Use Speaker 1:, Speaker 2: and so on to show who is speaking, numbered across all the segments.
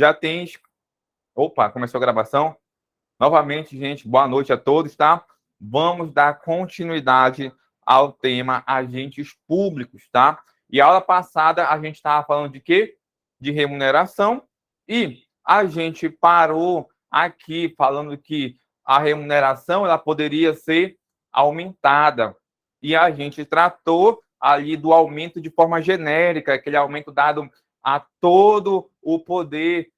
Speaker 1: Já tem... Opa, começou a gravação. Novamente, gente, boa noite a todos, tá? Vamos dar continuidade ao tema agentes públicos, tá? E a aula passada a gente estava falando de quê? De remuneração. E a gente parou aqui falando que a remuneração ela poderia ser aumentada. E a gente tratou ali do aumento de forma genérica, aquele aumento dado a todo o poder,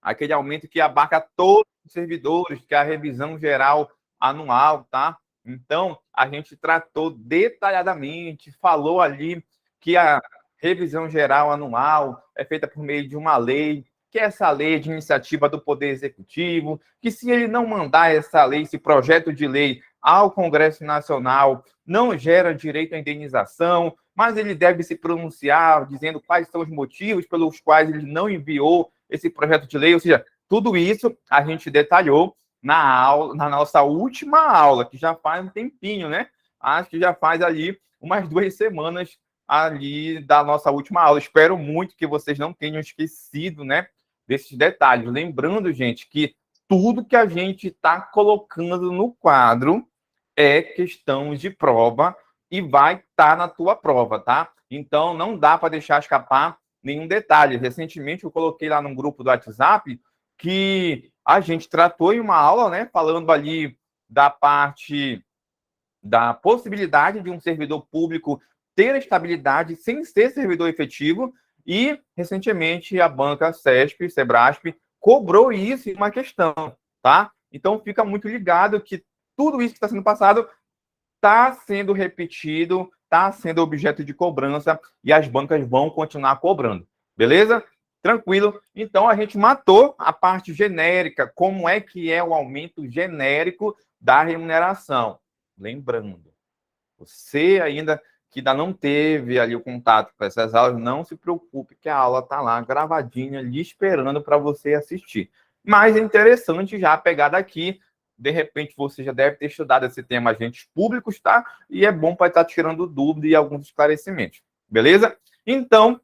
Speaker 1: aquele aumento que abarca todos os servidores, que é a revisão geral anual, tá? Então, a gente tratou detalhadamente, falou ali que a revisão geral anual é feita por meio de uma lei, que essa lei é de iniciativa do Poder Executivo, que se ele não mandar essa lei, esse projeto de lei ao Congresso Nacional, não gera direito à indenização, mas ele deve se pronunciar dizendo quais são os motivos pelos quais ele não enviou esse projeto de lei, ou seja, tudo isso a gente detalhou na nossa última aula, que já faz um tempinho, né? Acho que já faz ali umas 2 semanas ali da nossa última aula. Espero muito que vocês não tenham esquecido, né, desses detalhes. Lembrando, gente, que tudo que a gente está colocando no quadro é questão de prova e vai estar na tua prova, tá? Então, não dá para deixar escapar nenhum detalhe. Recentemente, eu coloquei lá no grupo do WhatsApp que a gente tratou em uma aula, né, falando ali da parte da possibilidade de um servidor público ter estabilidade sem ser servidor efetivo e, recentemente, a banca CESP, Sebrasp, cobrou isso em uma questão, tá? Então, fica muito ligado que tudo isso que está sendo passado está sendo repetido, está sendo objeto de cobrança e as bancas vão continuar cobrando. Beleza? Tranquilo? Então, a gente matou a parte genérica. Como é que é o aumento genérico da remuneração? Lembrando, você ainda que ainda não teve ali o contato com essas aulas, não se preocupe que a aula está lá gravadinha, ali esperando para você assistir. Mas é interessante já pegar daqui. De repente, você já deve ter estudado esse tema agentes públicos, tá? E é bom para estar tirando dúvida e alguns esclarecimentos. Beleza? Então,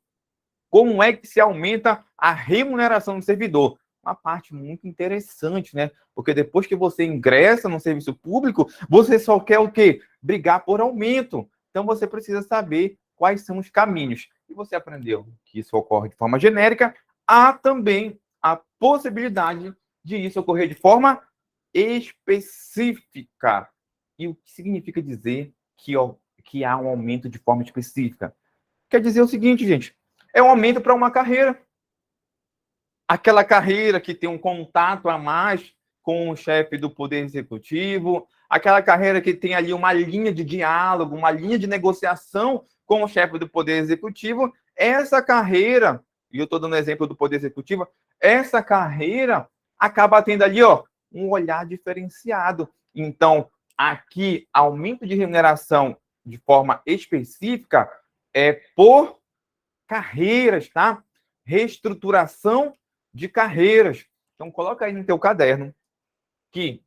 Speaker 1: como é que se aumenta a remuneração do servidor? Uma parte muito interessante, né? Porque depois que você ingressa no serviço público, você só quer o quê? Brigar por aumento. Então, você precisa saber quais são os caminhos. E você aprendeu que isso ocorre de forma genérica. Há também a possibilidade de isso ocorrer de forma específica. E o que significa dizer que há um aumento de forma específica? Quer dizer o seguinte, gente, é um aumento para uma carreira. Aquela carreira que tem um contato a mais com o chefe do Poder Executivo, aquela carreira que tem ali uma linha de diálogo, uma linha de negociação com o chefe do Poder Executivo, essa carreira, e eu estou dando exemplo do Poder Executivo, essa carreira acaba tendo ali, ó, um olhar diferenciado. Então, aqui, aumento de remuneração de forma específica é por carreiras, tá? Reestruturação de carreiras. Então, coloca aí no teu caderno que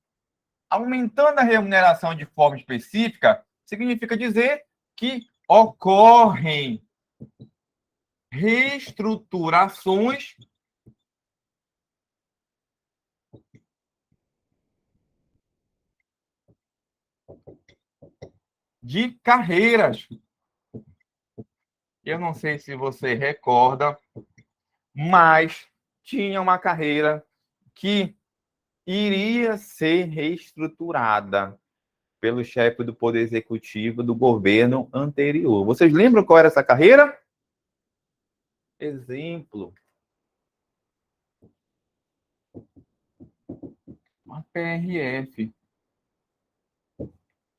Speaker 1: aumentando a remuneração de forma específica significa dizer que ocorrem reestruturações de carreiras. Eu não sei se você recorda, mas tinha uma carreira que iria ser reestruturada pelo chefe do Poder Executivo do governo anterior. Vocês lembram qual era essa carreira? Exemplo. A PRF.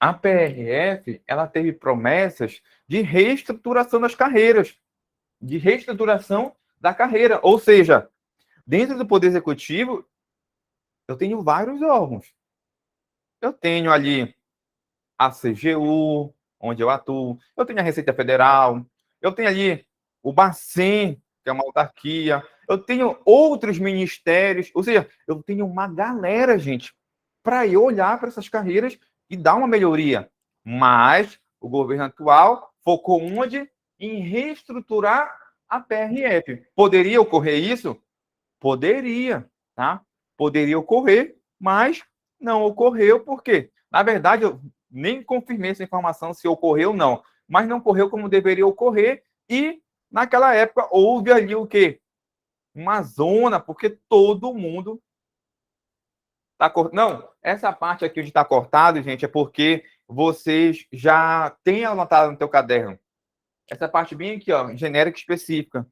Speaker 1: A PRF, ela teve promessas de reestruturação das carreiras, de reestruturação da carreira. Ou seja, dentro do Poder Executivo, eu tenho vários órgãos. Eu tenho ali a CGU, onde eu atuo, eu tenho a Receita Federal, eu tenho ali o Bacen, que é uma autarquia, eu tenho outros ministérios, ou seja, eu tenho uma galera, gente, para eu olhar para essas carreiras e dar uma melhoria. Mas o governo atual focou onde? Em reestruturar a PRF. Poderia ocorrer isso? Poderia, tá? Poderia ocorrer, mas não ocorreu, por quê? Na verdade, eu nem confirmei essa informação se ocorreu ou não, mas não ocorreu como deveria ocorrer, e naquela época houve ali o quê? Uma zona, porque todo mundo tá cortado. Não, essa parte aqui onde está cortado, gente, é porque vocês já têm anotado no teu caderno. Essa parte bem aqui, ó, genérica específica.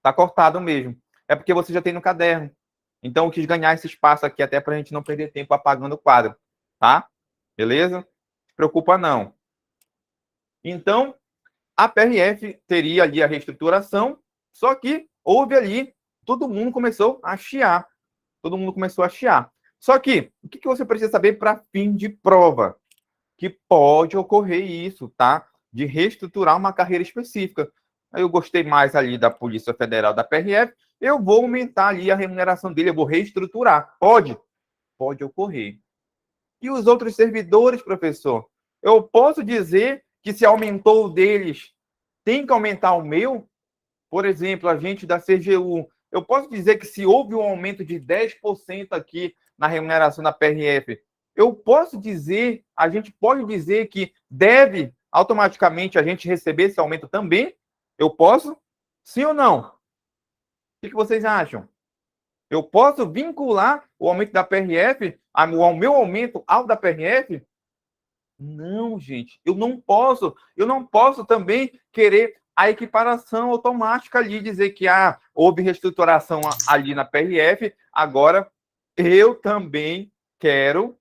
Speaker 1: Tá cortado mesmo. É porque você já tem no caderno. Então, eu quis ganhar esse espaço aqui até para a gente não perder tempo apagando o quadro. Tá? Beleza? Não se preocupa, não. Então, a PRF teria ali a reestruturação, só que houve ali, todo mundo começou a chiar. Todo mundo começou a chiar. Só que, o que você precisa saber para fim de prova? Que pode ocorrer isso, tá? De reestruturar uma carreira específica. Aí eu gostei mais ali da Polícia Federal, da PRF, eu vou aumentar ali a remuneração dele, eu vou reestruturar. Pode? Pode ocorrer. E os outros servidores, professor? Eu posso dizer que se aumentou o deles, tem que aumentar o meu? Por exemplo, a gente da CGU, eu posso dizer que se houve um aumento de 10% aqui na remuneração da PRF, eu posso dizer, a gente pode dizer que deve automaticamente a gente receber esse aumento também? Eu posso? Sim ou não? O que vocês acham? Eu posso vincular o aumento da PRF ao meu aumento ao da PRF? Não, gente, eu não posso. Eu não posso também querer a equiparação automática ali, dizer que houve reestruturação ali na PRF, agora eu também quero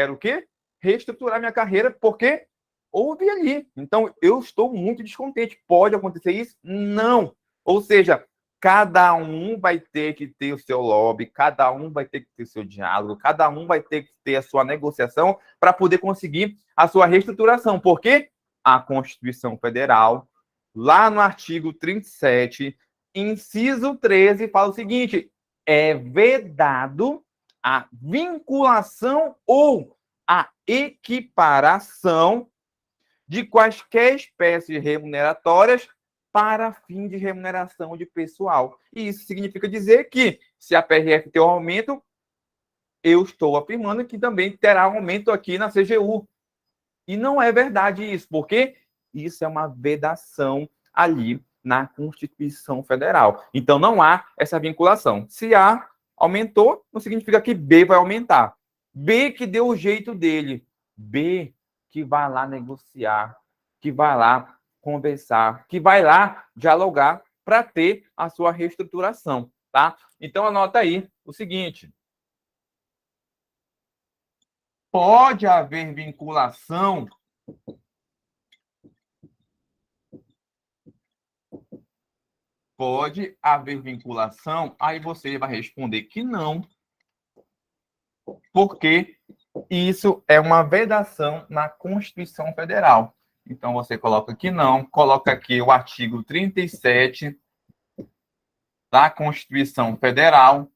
Speaker 1: o quê? Reestruturar minha carreira, porque houve ali. Então, eu estou muito descontente. Pode acontecer isso? Não. Ou seja, cada um vai ter que ter o seu lobby, cada um vai ter que ter o seu diálogo, cada um vai ter que ter a sua negociação para poder conseguir a sua reestruturação. Porque a Constituição Federal, lá no artigo 37, inciso 13, fala o seguinte: é vedado a vinculação ou a equiparação de quaisquer espécies remuneratórias para fim de remuneração de pessoal. E isso significa dizer que, se a PRF tem um aumento, eu estou afirmando que também terá um aumento aqui na CGU. E não é verdade isso, porque isso é uma vedação ali na Constituição Federal. Então, não há essa vinculação. Se A aumentou, não significa que B vai aumentar. B que deu o jeito dele. B que vai lá negociar, que vai lá conversar, que vai lá dialogar para ter a sua reestruturação, tá? Então, anota aí o seguinte: pode haver vinculação. Pode haver vinculação, aí você vai responder que não, porque isso é uma vedação na Constituição Federal. Então, você coloca que não, coloca aqui o artigo 37 da Constituição Federal,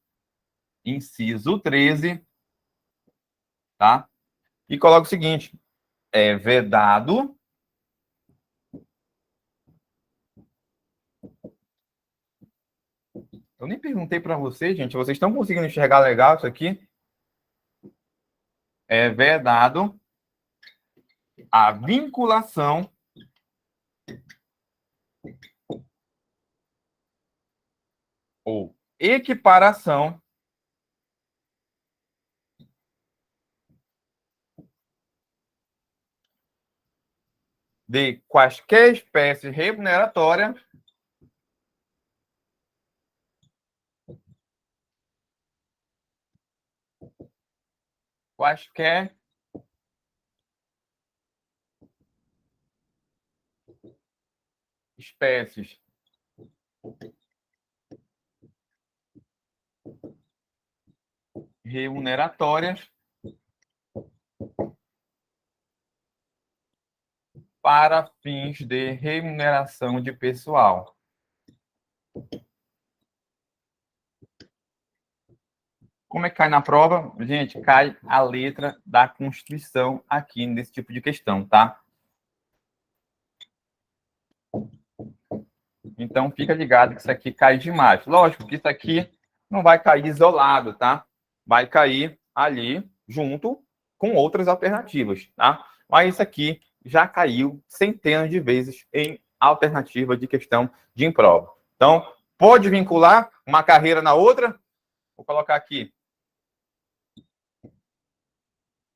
Speaker 1: inciso 13, tá? E coloca o seguinte: é vedado eu nem perguntei para vocês, gente, vocês estão conseguindo enxergar legal isso aqui? É vedado a vinculação ou equiparação de quaisquer espécies remuneratórias quaisquer espécies remuneratórias para fins de remuneração de pessoal. Como é que cai na prova? Gente, cai a letra da Constituição aqui nesse tipo de questão, tá? Então, fica ligado que isso aqui cai demais. Lógico que isso aqui não vai cair isolado, tá? Vai cair ali junto com outras alternativas, tá? Mas isso aqui já caiu centenas de vezes em alternativa de questão de prova. Então, pode vincular uma carreira na outra? Vou colocar aqui.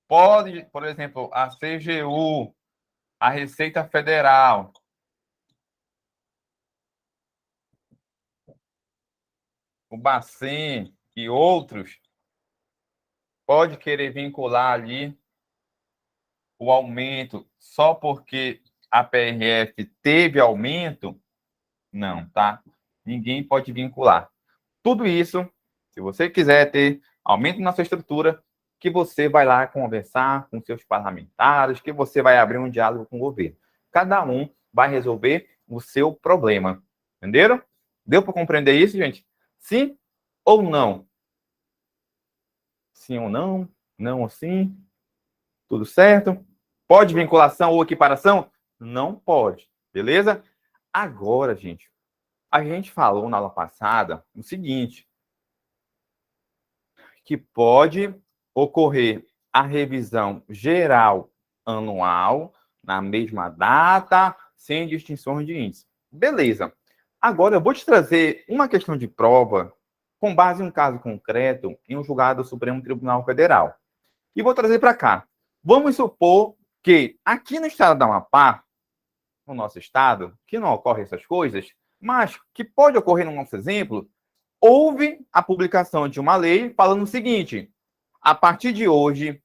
Speaker 1: Pode, por exemplo, a CGU, a Receita Federal, o Bacen e outros, pode querer vincular ali o aumento só porque a PRF teve aumento? Não, tá? Ninguém pode vincular. Tudo isso, se você quiser ter aumento na sua estrutura, que você vai lá conversar com seus parlamentares, que você vai abrir um diálogo com o governo. Cada um vai resolver o seu problema. Entenderam? Deu para compreender isso, gente? Sim ou não? Sim ou não? Não ou sim? Tudo certo? Pode vinculação ou equiparação? Não pode. Beleza? Agora, gente, a gente falou na aula passada o seguinte, que pode ocorrer a revisão geral anual na mesma data, sem distinções de índice. Beleza. Agora eu vou te trazer uma questão de prova com base em um caso concreto em um julgado do Supremo Tribunal Federal. E vou trazer para cá. Vamos supor que aqui no estado do Amapá, no nosso estado, que não ocorrem essas coisas, mas que pode ocorrer no nosso exemplo, houve a publicação de uma lei falando o seguinte: a partir de hoje,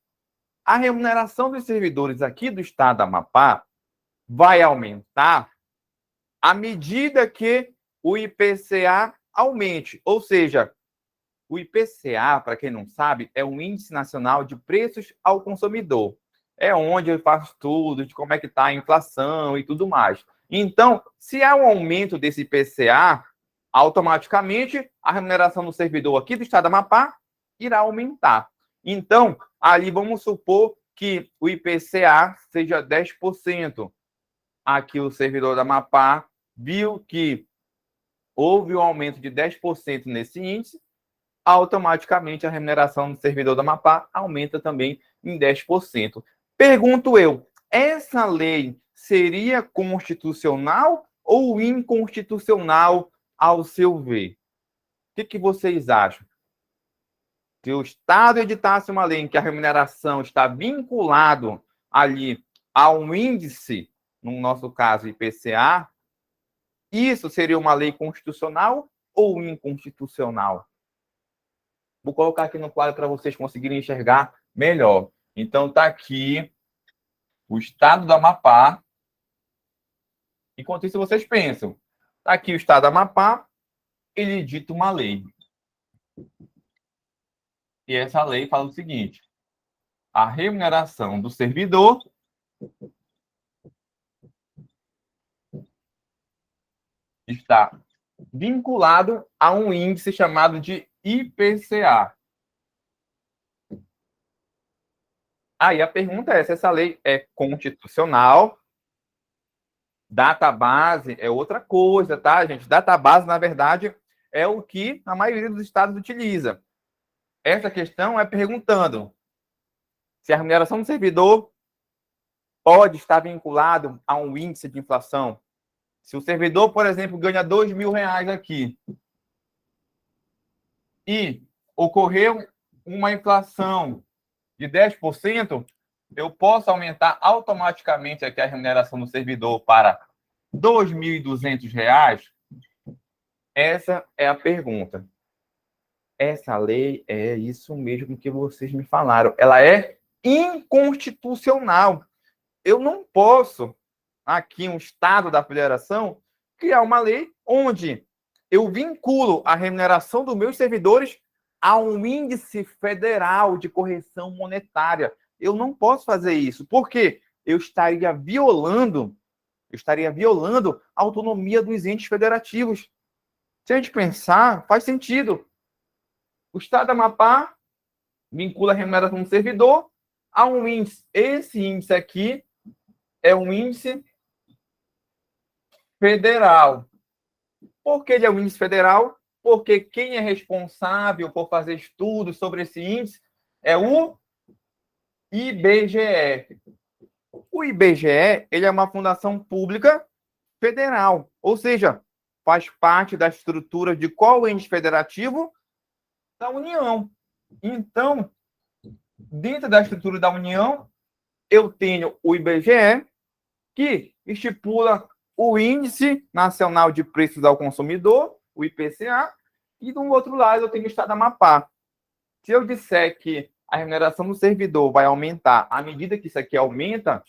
Speaker 1: a remuneração dos servidores aqui do estado do Amapá vai aumentar à medida que o IPCA aumente. Ou seja, o IPCA, para quem não sabe, é o Índice Nacional de Preços ao Consumidor. É onde eu faço estudo de como é que está a inflação e tudo mais. Então, se há um aumento desse IPCA, automaticamente a remuneração do servidor aqui do estado do Amapá irá aumentar. Então, ali vamos supor que o IPCA seja 10%. Aqui o servidor do Amapá viu que houve um aumento de 10% nesse índice, automaticamente a remuneração do servidor do Amapá aumenta também em 10%. Pergunto eu, essa lei seria constitucional ou inconstitucional ao seu ver? O que vocês acham? Se o Estado editasse uma lei em que a remuneração está vinculado ali a um índice, no nosso caso IPCA, isso seria uma lei constitucional ou inconstitucional? Vou colocar aqui no quadro para vocês conseguirem enxergar melhor. Então, está aqui o estado do Amapá. Enquanto isso, vocês pensam. Está aqui o estado do Amapá, ele edita uma lei. E essa lei fala o seguinte: a remuneração do servidor está vinculado a um índice chamado de IPCA. Aí a pergunta é se essa lei é constitucional. Database é outra coisa, tá, gente? Database, na verdade, é o que a maioria dos estados utiliza. Essa questão é perguntando se a remuneração do servidor pode estar vinculado a um índice de inflação. Se o servidor, por exemplo, ganha R$ 2.000 aqui e ocorreu uma inflação de 10%, eu posso aumentar automaticamente aqui a remuneração do servidor para R$ 2.200? Essa é a pergunta. Essa lei é isso mesmo que vocês me falaram. Ela é inconstitucional. Eu não posso, aqui, um Estado da Federação, criar uma lei onde eu vinculo a remuneração dos meus servidores a um índice federal de correção monetária. Eu não posso fazer isso. Por quê? Eu estaria violando a autonomia dos entes federativos. Se a gente pensar, faz sentido. O estado do Amapá vincula a remuneração do servidor a um índice. Esse índice aqui é um índice federal. Por que ele é um índice federal? porque quem é responsável por fazer estudos sobre esse índice é o IBGE. O IBGE, ele é uma fundação pública federal, ou seja, faz parte da estrutura de qual ente federativo? Da União. Então, dentro da estrutura da União, eu tenho o IBGE, que estipula o Índice Nacional de Preços ao Consumidor, o IPCA, e do outro lado eu tenho o Estado do Amapá. Se eu disser que a remuneração do servidor vai aumentar à medida que isso aqui aumenta,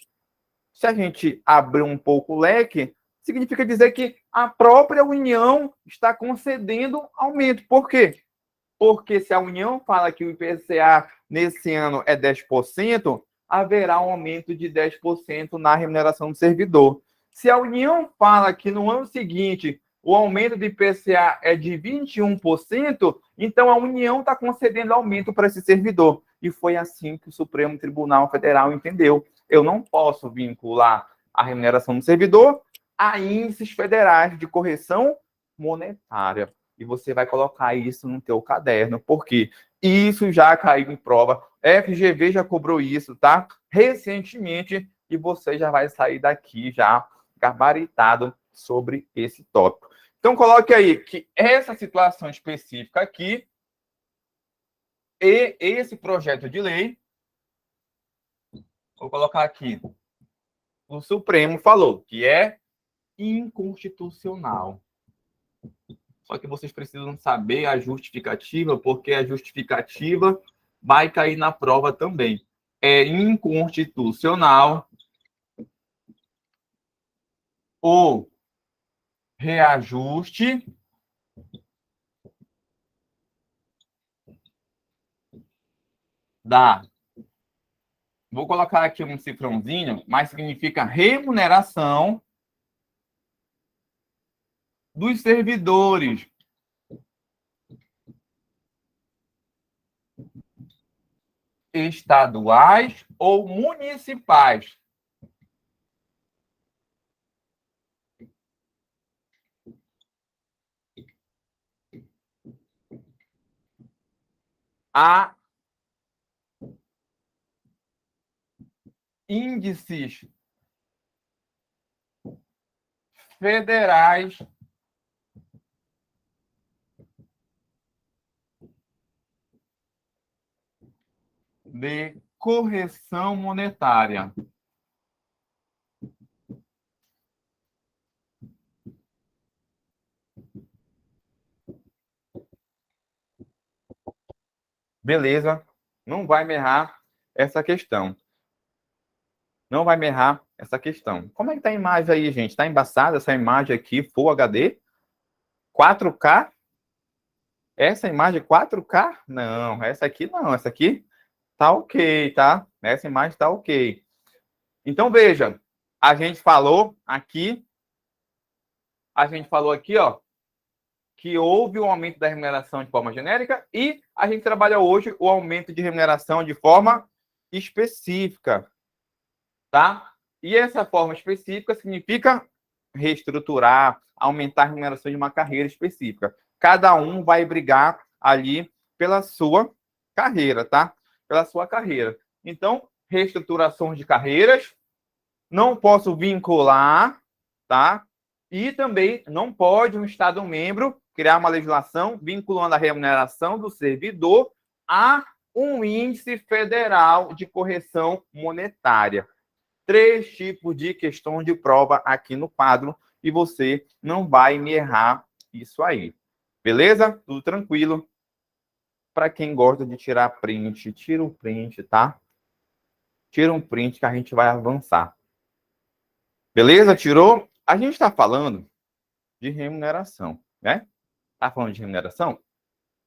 Speaker 1: se a gente abrir um pouco o leque, significa dizer que a própria União está concedendo aumento. Por quê? Porque se a União fala que o IPCA nesse ano é 10%, haverá um aumento de 10% na remuneração do servidor. Se a União fala que no ano seguinte o aumento do IPCA é de 21%, então a União está concedendo aumento para esse servidor. E foi assim que o Supremo Tribunal Federal entendeu. Eu não posso vincular a remuneração do servidor a índices federais de correção monetária. E você vai colocar isso no teu caderno, porque isso já caiu em prova. FGV já cobrou isso, tá? Recentemente, e você já vai sair daqui já gabaritado sobre esse tópico. Então, coloque aí que essa situação específica aqui e esse projeto de lei, vou colocar aqui, o Supremo falou que é inconstitucional. Só que vocês precisam saber a justificativa, porque a justificativa vai cair na prova também. É inconstitucional o reajuste da... Vou colocar aqui um cifrãozinho, mas significa remuneração dos servidores estaduais ou municipais. A índices federais de correção monetária. Beleza, não vai me errar essa questão. Não vai me errar essa questão. Como é que tá a imagem aí, gente? Tá embaçada essa imagem aqui, Full HD? 4K? Essa imagem 4K? Não, essa aqui não. Essa aqui tá ok, tá? Essa imagem tá ok. Então, veja, a gente falou aqui, ó, que houve um aumento da remuneração de forma genérica e a gente trabalha hoje o aumento de remuneração de forma específica, tá? E essa forma específica significa reestruturar, aumentar a remuneração de uma carreira específica. Cada um vai brigar ali pela sua carreira, tá? Pela sua carreira. Então, reestruturações de carreiras, não posso vincular, tá? E também não pode um Estado-membro criar uma legislação vinculando a remuneração do servidor a um índice federal de correção monetária. 3 tipos de questão de prova aqui no quadro e você não vai me errar isso aí. Beleza? Tudo tranquilo? Para quem gosta de tirar print, tira um print, tá? Tira um print que a gente vai avançar. Beleza? Tirou? A gente está falando de remuneração, né? Está falando de remuneração?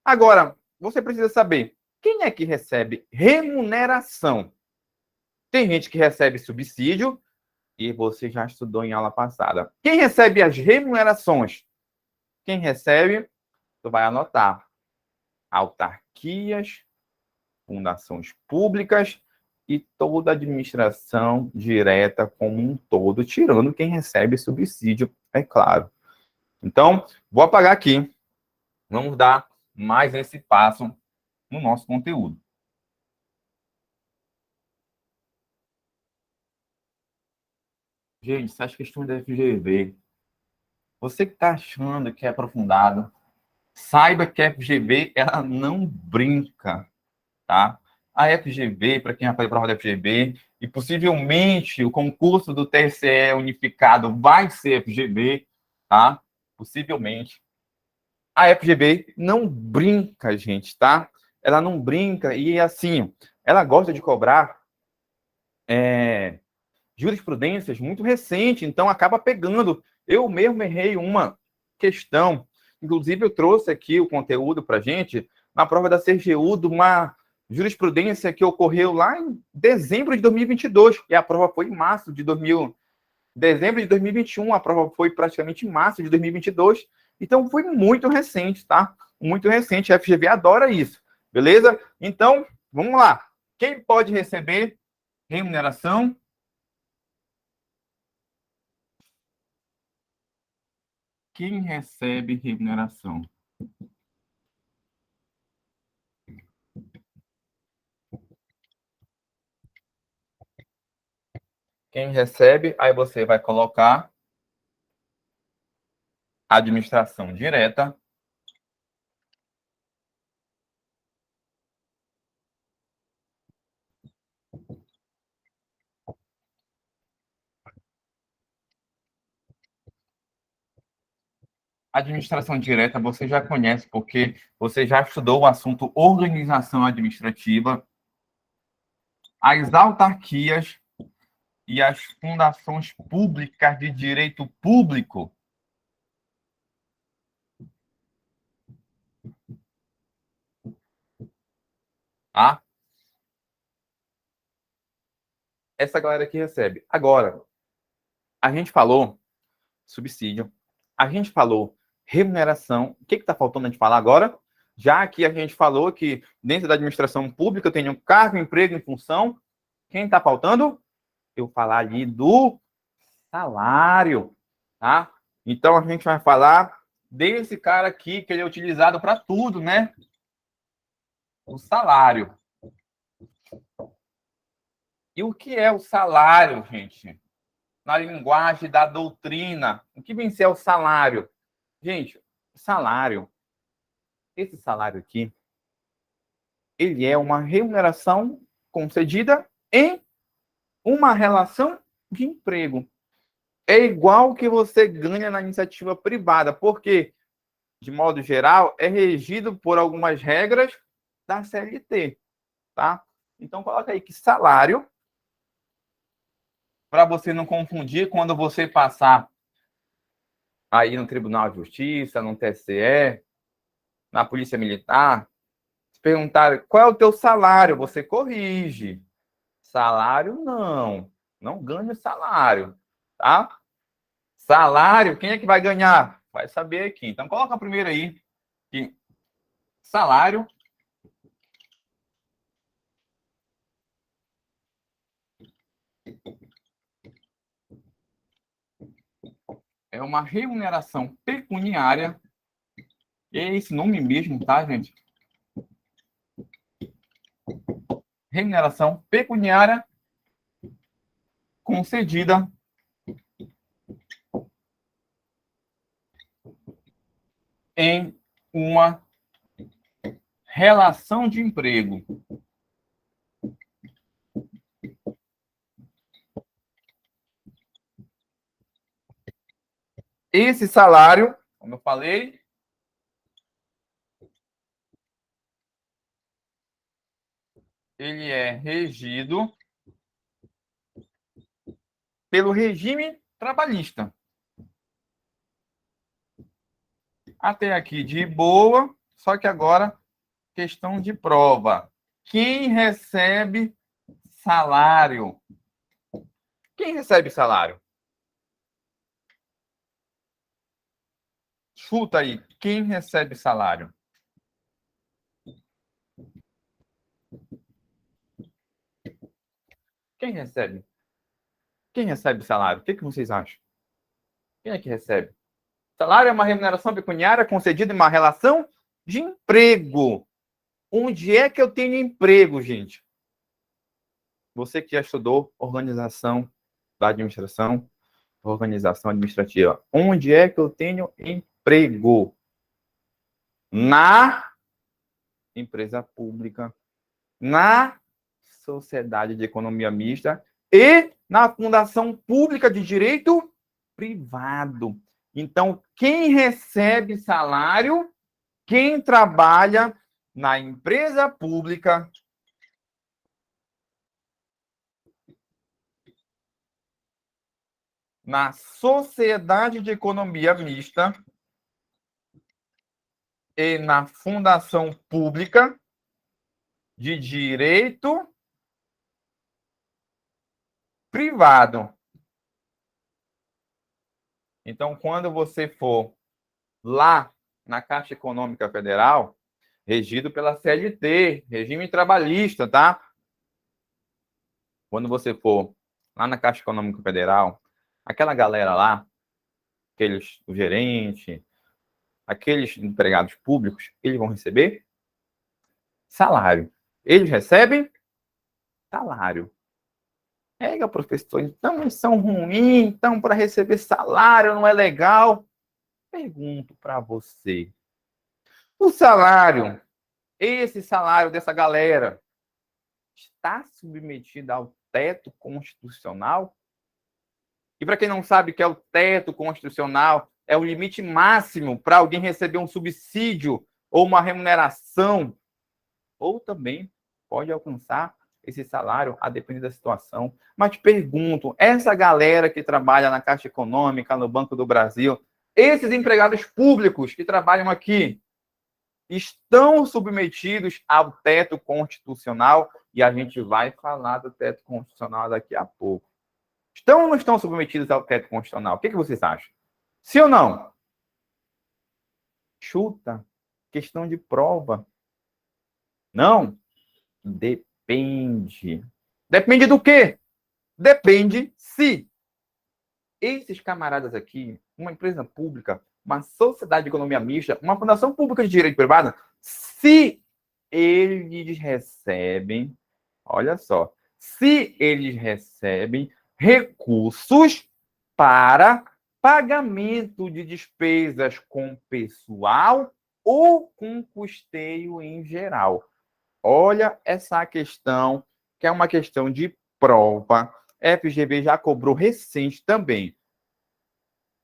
Speaker 1: Agora, você precisa saber, quem é que recebe remuneração? Tem gente que recebe subsídio, e você já estudou em aula passada. Quem recebe as remunerações? Quem recebe, tu vai anotar. Autarquias, fundações públicas e toda a administração direta como um todo, tirando quem recebe subsídio, é claro. Então, vou apagar aqui. Vamos dar mais esse passo no nosso conteúdo. Gente, essas questões da FGV, você que está achando que é aprofundado, saiba que a FGV, ela não brinca, tá? A FGV, para quem já faz a prova da FGV, e possivelmente o concurso do TSE unificado vai ser FGV, tá? Possivelmente. A FGV não brinca, gente, tá? Ela não brinca e, assim, ela gosta de cobrar jurisprudências muito recentes, então acaba pegando. Eu mesmo errei uma questão, inclusive eu trouxe aqui o conteúdo para gente, na prova da CGU, de uma jurisprudência que ocorreu lá em dezembro de 2022, e a prova foi em março de 2000, dezembro de 2021, a prova foi praticamente em março de 2022, então foi muito recente, tá? Muito recente, a FGV adora isso, beleza? Então, vamos lá. Quem pode receber remuneração? Quem recebe remuneração? Quem recebe, aí você vai colocar administração direta. Administração direta você já conhece, porque você já estudou o assunto organização administrativa, as autarquias e as fundações públicas de direito público. Tá? Essa galera que recebe. Agora, a gente falou subsídio, a gente falou remuneração. O que está faltando a gente falar agora? Já que a gente falou que dentro da administração pública tem um cargo, emprego em função, quem está faltando? Eu falar ali do salário, tá? Então a gente vai falar desse cara aqui, que ele é utilizado para tudo, né? O salário. E o que é o salário, gente? Na linguagem da doutrina, o que vem ser o salário? Gente, salário, esse salário aqui, ele é uma remuneração concedida em uma relação de emprego. É igual que você ganha na iniciativa privada, porque, de modo geral, é regido por algumas regras da CLT, tá? Então, coloca aí que salário, para você não confundir quando você passar aí no Tribunal de Justiça, no TSE, na Polícia Militar, se perguntar qual é o teu salário, você corrige. Salário, não ganha salário, tá? Salário, quem é que vai ganhar? Vai saber aqui. Então, coloca primeiro aí que salário é uma remuneração pecuniária. E é esse nome mesmo, tá, gente? Remuneração pecuniária concedida em uma relação de emprego. Esse salário, como eu falei, ele é regido pelo regime trabalhista. Até aqui de boa, só que agora questão de prova. Quem recebe salário? Quem recebe salário? Chuta aí, quem recebe salário? Quem recebe? Quem recebe salário? O que vocês acham? Quem é que recebe? Salário é uma remuneração pecuniária concedida em uma relação de emprego. Onde é que eu tenho emprego, gente? Você que já estudou organização da administração, organização administrativa. Onde é que eu tenho emprego? Na empresa pública, na sociedade de economia mista e na fundação pública de direito privado. Então, quem recebe salário, quem trabalha na empresa pública, na sociedade de economia mista e na fundação pública de direito privado. Então, quando você for lá na Caixa Econômica Federal, regido pela CLT, regime trabalhista, tá? Quando você for lá na Caixa Econômica Federal, aquela galera lá, aqueles, o gerente, aqueles empregados públicos, eles vão receber salário. Eles recebem salário. É, professor, então eles são ruins, então para receber salário não é legal. Pergunto para você. O salário, esse salário dessa galera, está submetido ao teto constitucional? E para quem não sabe o que é o teto constitucional, é o limite máximo para alguém receber um subsídio ou uma remuneração, ou também pode alcançar esse salário a depender da situação. Mas te pergunto, essa galera que trabalha na Caixa Econômica, no Banco do Brasil, esses empregados públicos que trabalham aqui, estão submetidos ao teto constitucional? E a gente vai falar do teto constitucional daqui a pouco. Estão ou não estão submetidos ao teto constitucional? O que vocês acham? Sim ou não? Chuta. Questão de prova. Não? Depende. Depende do quê? Depende se esses camaradas aqui, uma empresa pública, uma sociedade de economia mista, uma fundação pública de direito privado, se eles recebem, olha só, se eles recebem recursos para pagamento de despesas com pessoal ou com custeio em geral. Olha essa questão, que é uma questão de prova. FGV já cobrou recente também.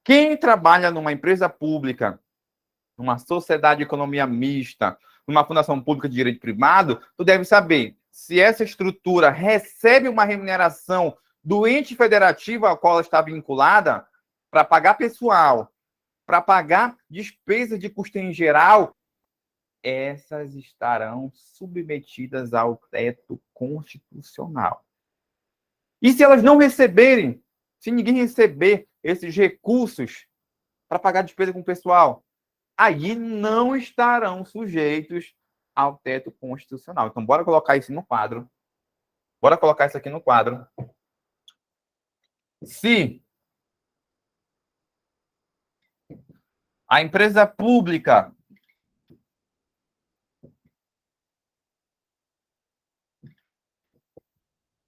Speaker 1: Quem trabalha numa empresa pública, numa sociedade de economia mista, numa fundação pública de direito privado, tu deve saber se essa estrutura recebe uma remuneração do ente federativo ao qual ela está vinculada para pagar pessoal, para pagar despesas de custo em geral, essas estarão submetidas ao teto constitucional. E se elas não receberem, se ninguém receber esses recursos para pagar despesa com o pessoal, aí não estarão sujeitos ao teto constitucional. Então, bora colocar isso no quadro. Bora colocar isso aqui no quadro. Se a empresa pública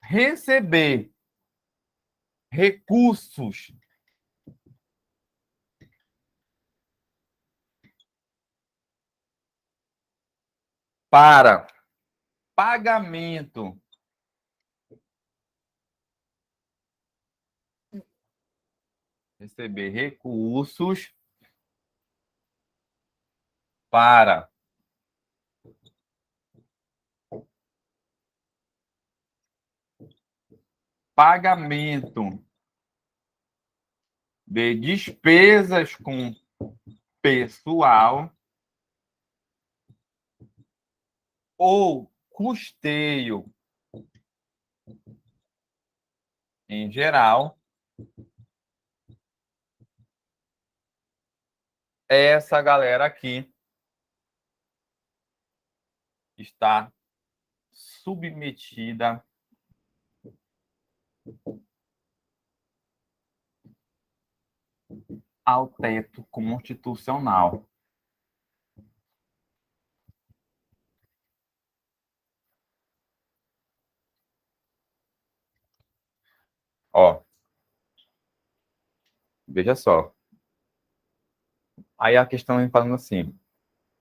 Speaker 1: receber recursos para pagamento receber recursos para pagamento de despesas com pessoal ou custeio em geral, essa galera aqui está submetida ao teto constitucional. Ó, veja só. Aí a questão vem falando assim: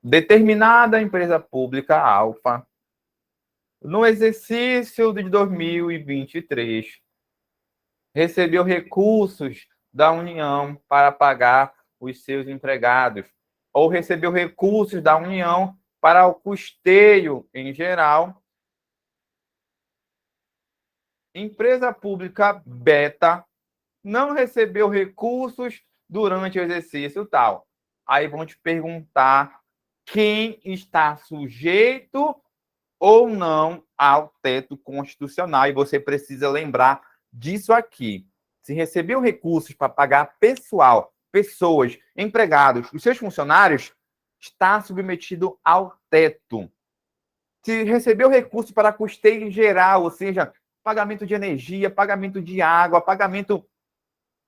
Speaker 1: determinada empresa pública alfa, no exercício de 2023, recebeu recursos da União para pagar os seus empregados, ou recebeu recursos da União para o custeio em geral. Empresa pública beta não recebeu recursos durante o exercício tal. Aí vão te perguntar quem está sujeito ou não ao teto constitucional. E você precisa lembrar disso aqui. Se recebeu recursos para pagar pessoal, pessoas, empregados, os seus funcionários, está submetido ao teto. Se recebeu recursos para custeio geral, ou seja, pagamento de energia, pagamento de água, pagamento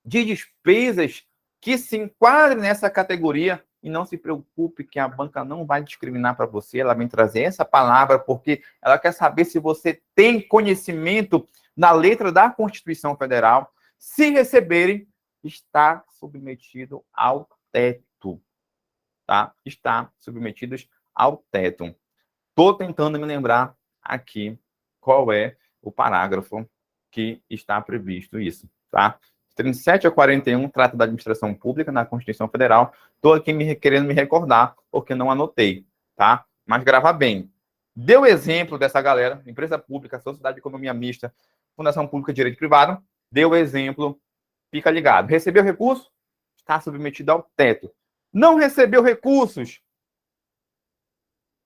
Speaker 1: de despesas que se enquadrem nessa categoria, e não se preocupe que a banca não vai discriminar para você, ela vem trazer essa palavra porque ela quer saber se você tem conhecimento na letra da Constituição Federal. Se receberem, está submetido ao teto, tá? Está submetidos ao teto. Estou tentando me lembrar aqui qual é o parágrafo que está previsto isso, tá? 37 a 41 trata da administração pública na Constituição Federal. Estou aqui querendo me recordar, porque não anotei, tá? Mas grava bem. Deu exemplo dessa galera, empresa pública, sociedade de economia mista, fundação pública de direito privado, deu exemplo, fica ligado. Recebeu recurso? Está submetido ao teto. Não recebeu recursos?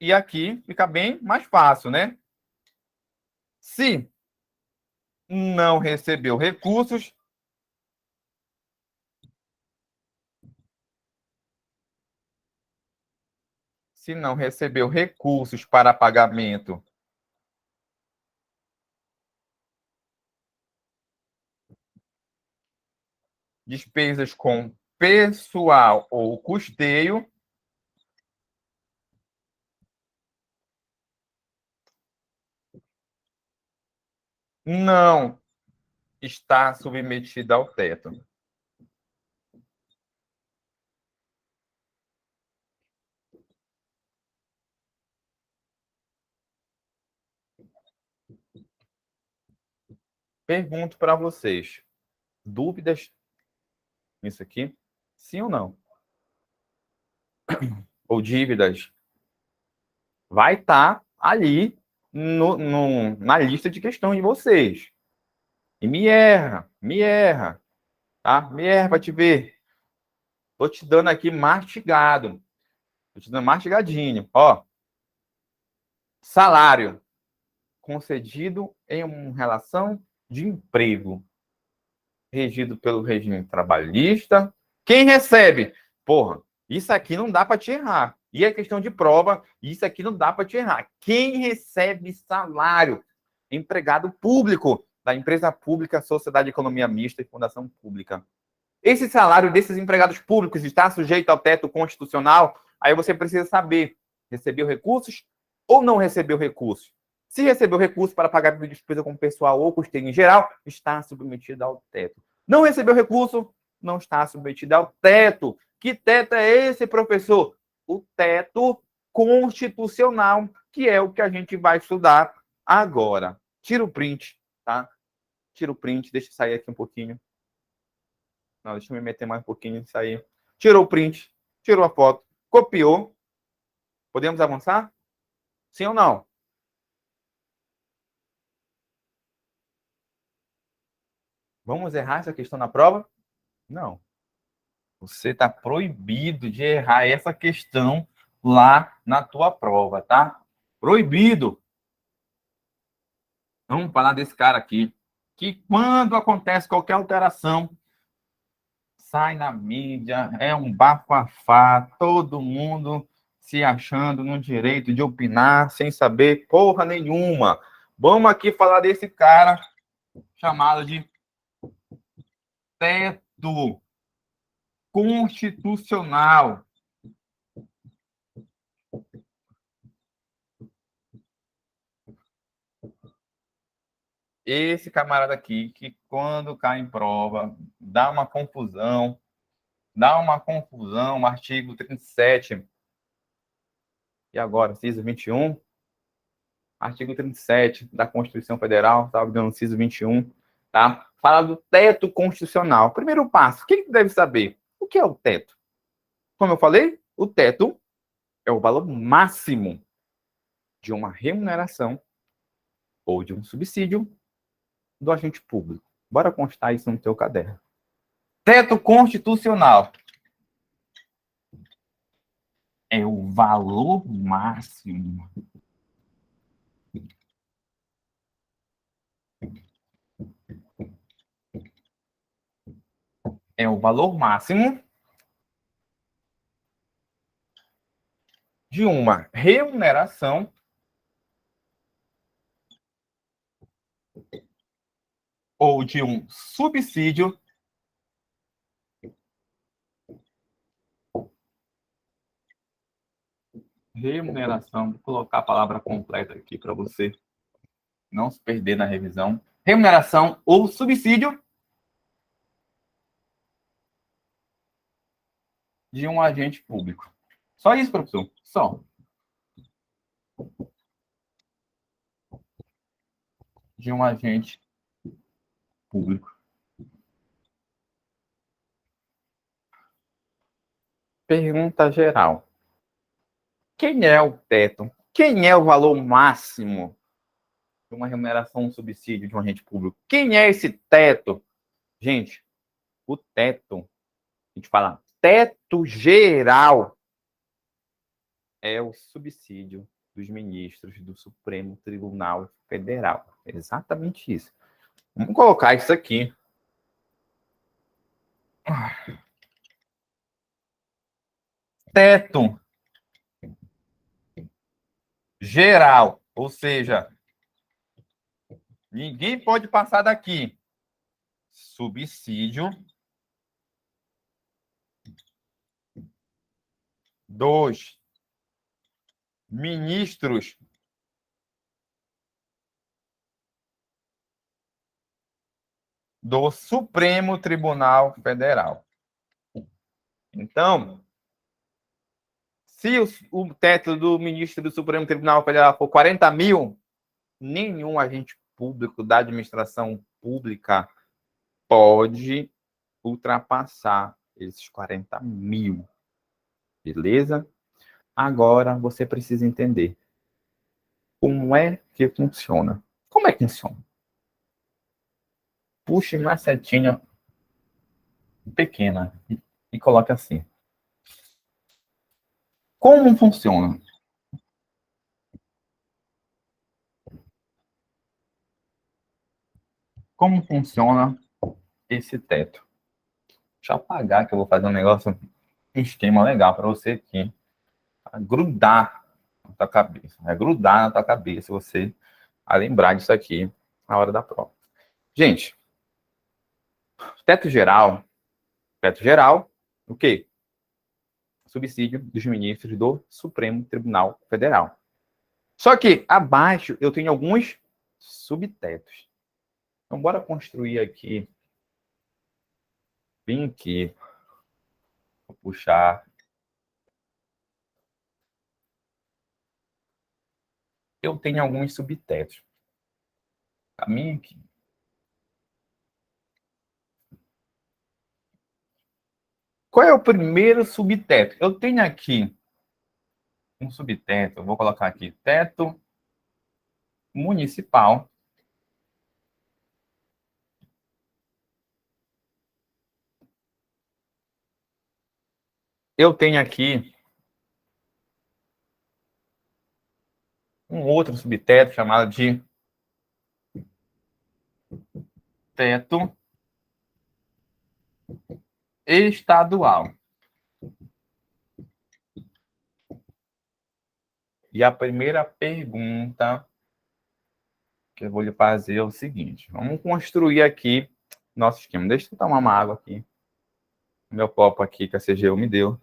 Speaker 1: E aqui fica bem mais fácil, né? Se não recebeu recursos, se não recebeu recursos para pagamento, despesas com pessoal ou custeio, não está submetida ao teto. Pergunto para vocês: dúvidas nisso aqui? Sim ou não? Ou dívidas? Vai estar ali na lista de questões de vocês. E me erra, tá? Me erra para te ver. Tô te dando aqui mastigado. Tô te dando mastigadinho. Ó, salário concedido em uma relação de emprego, regido pelo regime trabalhista. Quem recebe? Porra, isso aqui não dá para te errar. E é questão de prova, isso aqui não dá para te errar. Quem recebe salário? Empregado público da empresa pública, sociedade de economia mista e fundação pública. Esse salário desses empregados públicos está sujeito ao teto constitucional? Aí você precisa saber, recebeu recursos ou não recebeu recursos? Se recebeu recursos para pagar despesa com pessoal ou custeio em geral, está submetido ao teto. Não recebeu recurso, não está submetido ao teto. Que teto é esse, professor? O teto constitucional, que é o que a gente vai estudar agora. Tira o print, tá? Tira o print, deixa eu sair aqui um pouquinho. Não, deixa eu me meter mais um pouquinho nisso aí. Tirou o print, tirou a foto, copiou. Podemos avançar? Sim ou não? Vamos errar essa questão na prova? Não. Você está proibido de errar essa questão lá na tua prova, tá? Proibido. Vamos falar desse cara aqui. Que quando acontece qualquer alteração, sai na mídia, é um bafafá, todo mundo se achando no direito de opinar sem saber porra nenhuma. Vamos aqui falar desse cara chamado de teto constitucional. Esse camarada aqui, que quando cai em prova, dá uma confusão, o artigo 37, e agora, inciso 21, artigo 37 da Constituição Federal, tá? Do inciso 21, tá? Fala do teto constitucional. Primeiro passo, o que deve saber? O que é o teto? Como eu falei, o teto é o valor máximo de uma remuneração ou de um subsídio do agente público. Bora constar isso no teu caderno. Teto constitucional é o valor máximo de uma remuneração ou de um subsídio remuneração. Vou colocar a palavra completa aqui para você não se perder na revisão. Remuneração ou subsídio de um agente público. Só isso, professor? Só. De um agente público. Pergunta geral. Quem é o teto? Quem é o valor máximo de uma remuneração ou subsídio de um agente público? Quem é esse teto? Gente, o teto, a gente fala teto geral, é o subsídio dos ministros do Supremo Tribunal Federal. É exatamente isso. Vamos colocar isso aqui. Teto geral, ou seja, ninguém pode passar daqui. Subsídio dos ministros do Supremo Tribunal Federal. Então, se o teto do ministro do Supremo Tribunal Federal for 40 mil, nenhum agente público da administração pública pode ultrapassar esses 40 mil. Beleza? Agora você precisa entender como é que funciona. Como é que funciona? Puxe uma setinha pequena e coloque assim. Como funciona? Como funciona esse teto? Deixa eu apagar que eu vou fazer um negócio, um esquema legal para você aqui. Grudar na tua cabeça. É grudar na tua cabeça você a lembrar disso aqui na hora da prova. Gente, teto geral, o quê? Subsídio dos ministros do Supremo Tribunal Federal. Só que abaixo eu tenho alguns subtetos. Então, bora construir aqui, bem aqui, vou puxar. Eu tenho alguns subtetos. A minha aqui. Qual é o primeiro subteto? Eu tenho aqui um subteto, eu vou colocar aqui, teto municipal. Eu tenho aqui um outro subteto chamado de teto estadual. E a primeira pergunta que eu vou lhe fazer é o seguinte: vamos construir aqui nosso esquema. Deixa eu tomar uma água aqui. Meu copo aqui que a CGU me deu.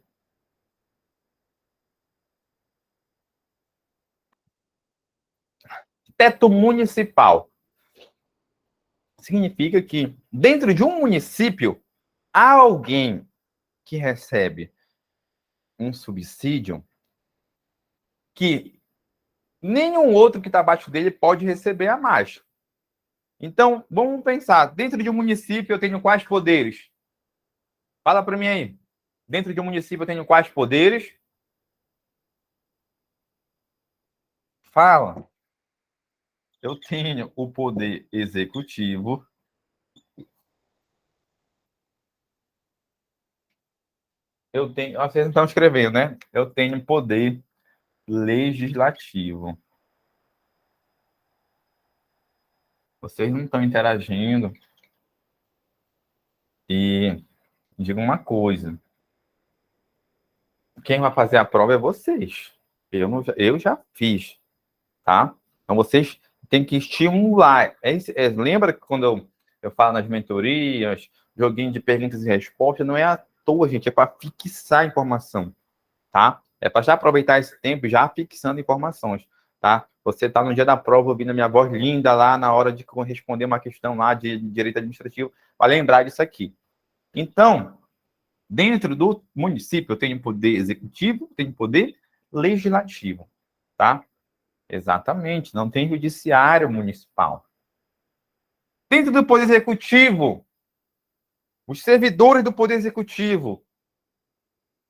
Speaker 1: Teto municipal. significa que dentro de um município há alguém que recebe um subsídio que nenhum outro que está abaixo dele pode receber a mais. Então, vamos pensar, dentro de um município eu tenho quais poderes? Fala para mim aí. Dentro de um município eu tenho quais poderes? Fala. Eu tenho o poder executivo. Eu tenho. Vocês não estão escrevendo, né? Eu tenho poder legislativo. Vocês não estão interagindo. E digo uma coisa: quem vai fazer a prova é vocês. Eu já fiz, tá? Então vocês têm que estimular. Lembra que quando eu falo nas mentorias, joguinho de perguntas e respostas, não é à toa, gente, é para fixar a informação, tá? É para já aproveitar esse tempo já fixando informações, tá? Você está no dia da prova ouvindo a minha voz linda lá na hora de responder uma questão lá de direito administrativo, para lembrar disso aqui. Então, dentro do município, eu tenho poder executivo, tenho poder legislativo, tá? Exatamente, não tem judiciário municipal. Dentro do poder executivo, os servidores do poder executivo,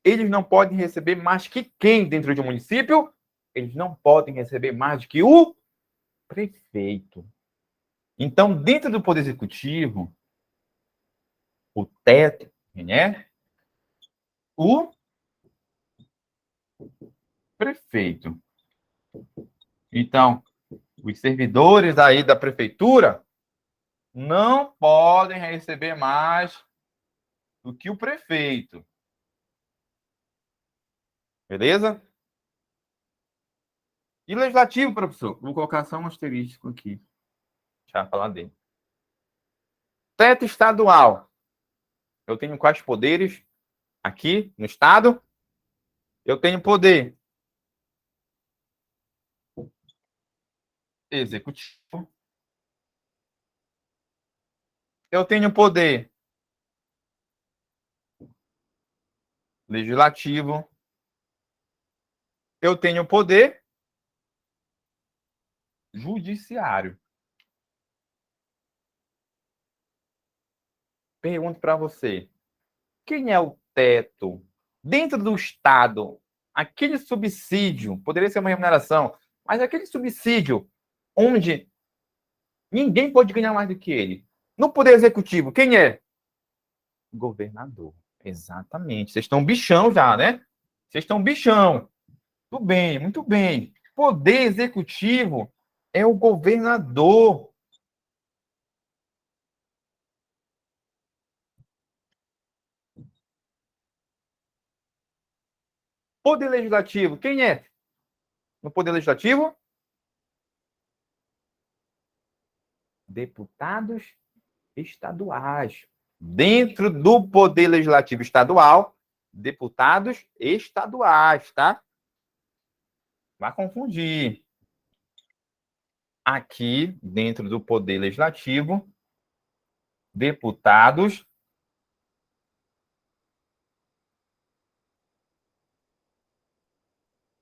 Speaker 1: eles não podem receber mais que quem dentro de um município? Eles não podem receber mais do que o prefeito. Então, dentro do poder executivo, o teto, né? O prefeito. Então, os servidores aí da prefeitura não podem receber mais do que o prefeito. Beleza? E legislativo, professor? Vou colocar só um asterístico aqui. Já falar dele. Teto estadual. Eu tenho quais poderes aqui no estado? Eu tenho poder executivo. Eu tenho poder legislativo. Eu tenho poder judiciário. Pergunto para você: quem é o teto? Dentro do Estado, aquele subsídio, poderia ser uma remuneração, mas aquele subsídio onde ninguém pode ganhar mais do que ele. No Poder Executivo, quem é? Governador. Exatamente. Vocês estão bichão já, né? Vocês estão bichão. Muito bem, muito bem. Poder Executivo é o governador. Poder Legislativo, quem é? No Poder Legislativo? Deputados estaduais. Dentro do Poder Legislativo Estadual, deputados estaduais, tá? Vai confundir. Aqui, dentro do Poder Legislativo, deputados